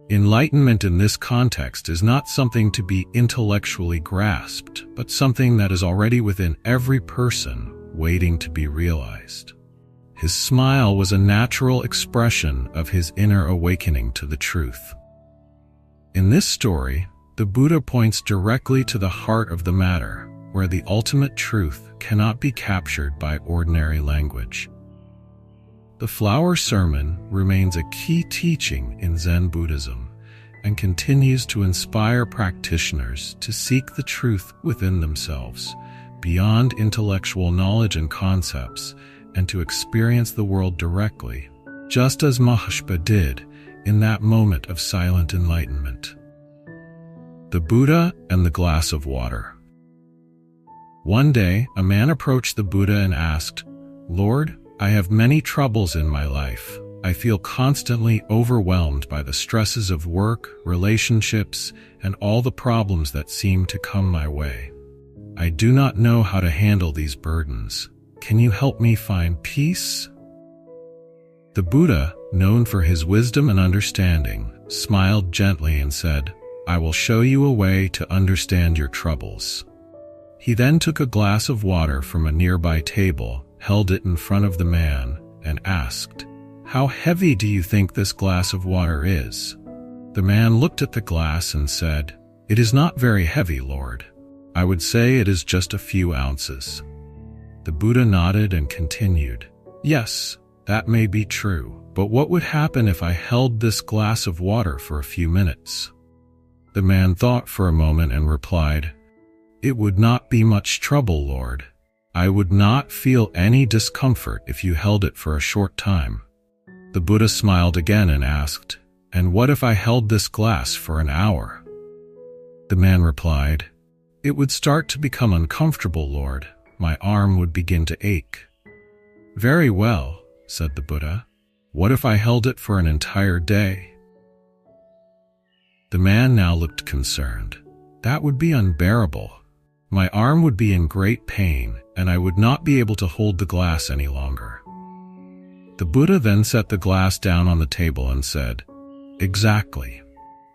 Enlightenment in this context is not something to be intellectually grasped, but something that is already within every person, waiting to be realized. His smile was a natural expression of his inner awakening to the truth. In this story, the Buddha points directly to the heart of the matter, where the ultimate truth cannot be captured by ordinary language. The flower sermon remains a key teaching in Zen Buddhism and continues to inspire practitioners to seek the truth within themselves, beyond intellectual knowledge and concepts, and to experience the world directly, just as Mahashpa did in that moment of silent enlightenment. The Buddha and the glass of water. One day, a man approached the Buddha and asked, "Lord, I have many troubles in my life. I feel constantly overwhelmed by the stresses of work, relationships, and all the problems that seem to come my way. I do not know how to handle these burdens. Can you help me find peace?" The Buddha, known for his wisdom and understanding, smiled gently and said, "I will show you a way to understand your troubles." He then took a glass of water from a nearby table, held it in front of the man, and asked, "How heavy do you think this glass of water is?" The man looked at the glass and said, "It is not very heavy, Lord. I would say it is just a few ounces." The Buddha nodded and continued, "Yes, that may be true, but what would happen if I held this glass of water for a few minutes?" The man thought for a moment and replied, "It would not be much trouble, Lord. I would not feel any discomfort if you held it for a short time." The Buddha smiled again and asked, "And what if I held this glass for an hour?" The man replied, "It would start to become uncomfortable, Lord. My arm would begin to ache." "Very well," said the Buddha. "What if I held it for an entire day?" The man now looked concerned. "That would be unbearable. My arm would be in great pain, and I would not be able to hold the glass any longer." The Buddha then set the glass down on the table and said, "Exactly.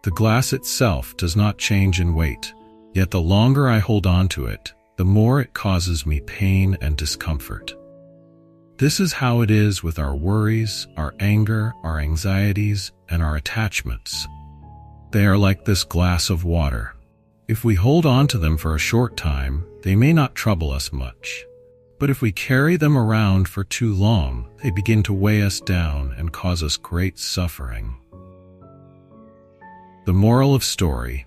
The glass itself does not change in weight, yet the longer I hold on to it, the more it causes me pain and discomfort. This is how it is with our worries, our anger, our anxieties, and our attachments. They are like this glass of water. If we hold on to them for a short time, they may not trouble us much. But if we carry them around for too long, they begin to weigh us down and cause us great suffering." The moral of story.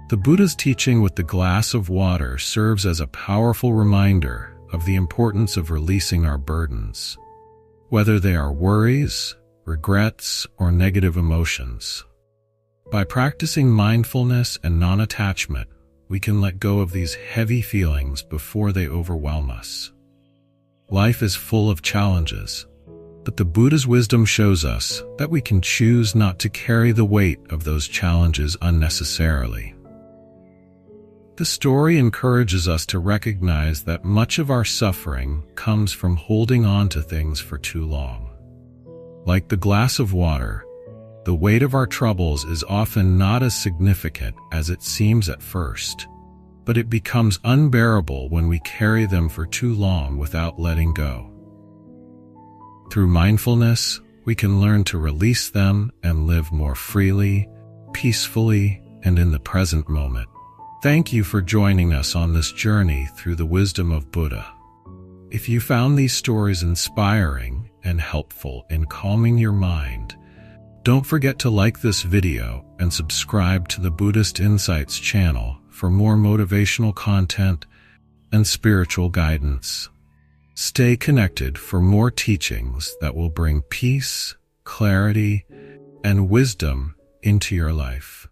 The Buddha's teaching with the glass of water serves as a powerful reminder of the importance of releasing our burdens, whether they are worries, regrets, or negative emotions. By practicing mindfulness and non-attachment, we can let go of these heavy feelings before they overwhelm us. Life is full of challenges, but the Buddha's wisdom shows us that we can choose not to carry the weight of those challenges unnecessarily. The story encourages us to recognize that much of our suffering comes from holding on to things for too long. Like the glass of water, the weight of our troubles is often not as significant as it seems at first, but it becomes unbearable when we carry them for too long without letting go. Through mindfulness, we can learn to release them and live more freely, peacefully, and in the present moment. Thank you for joining us on this journey through the wisdom of Buddha. If you found these stories inspiring and helpful in calming your mind, don't forget to like this video and subscribe to the Buddhist Insights channel for more motivational content and spiritual guidance. Stay connected for more teachings that will bring peace, clarity, and wisdom into your life.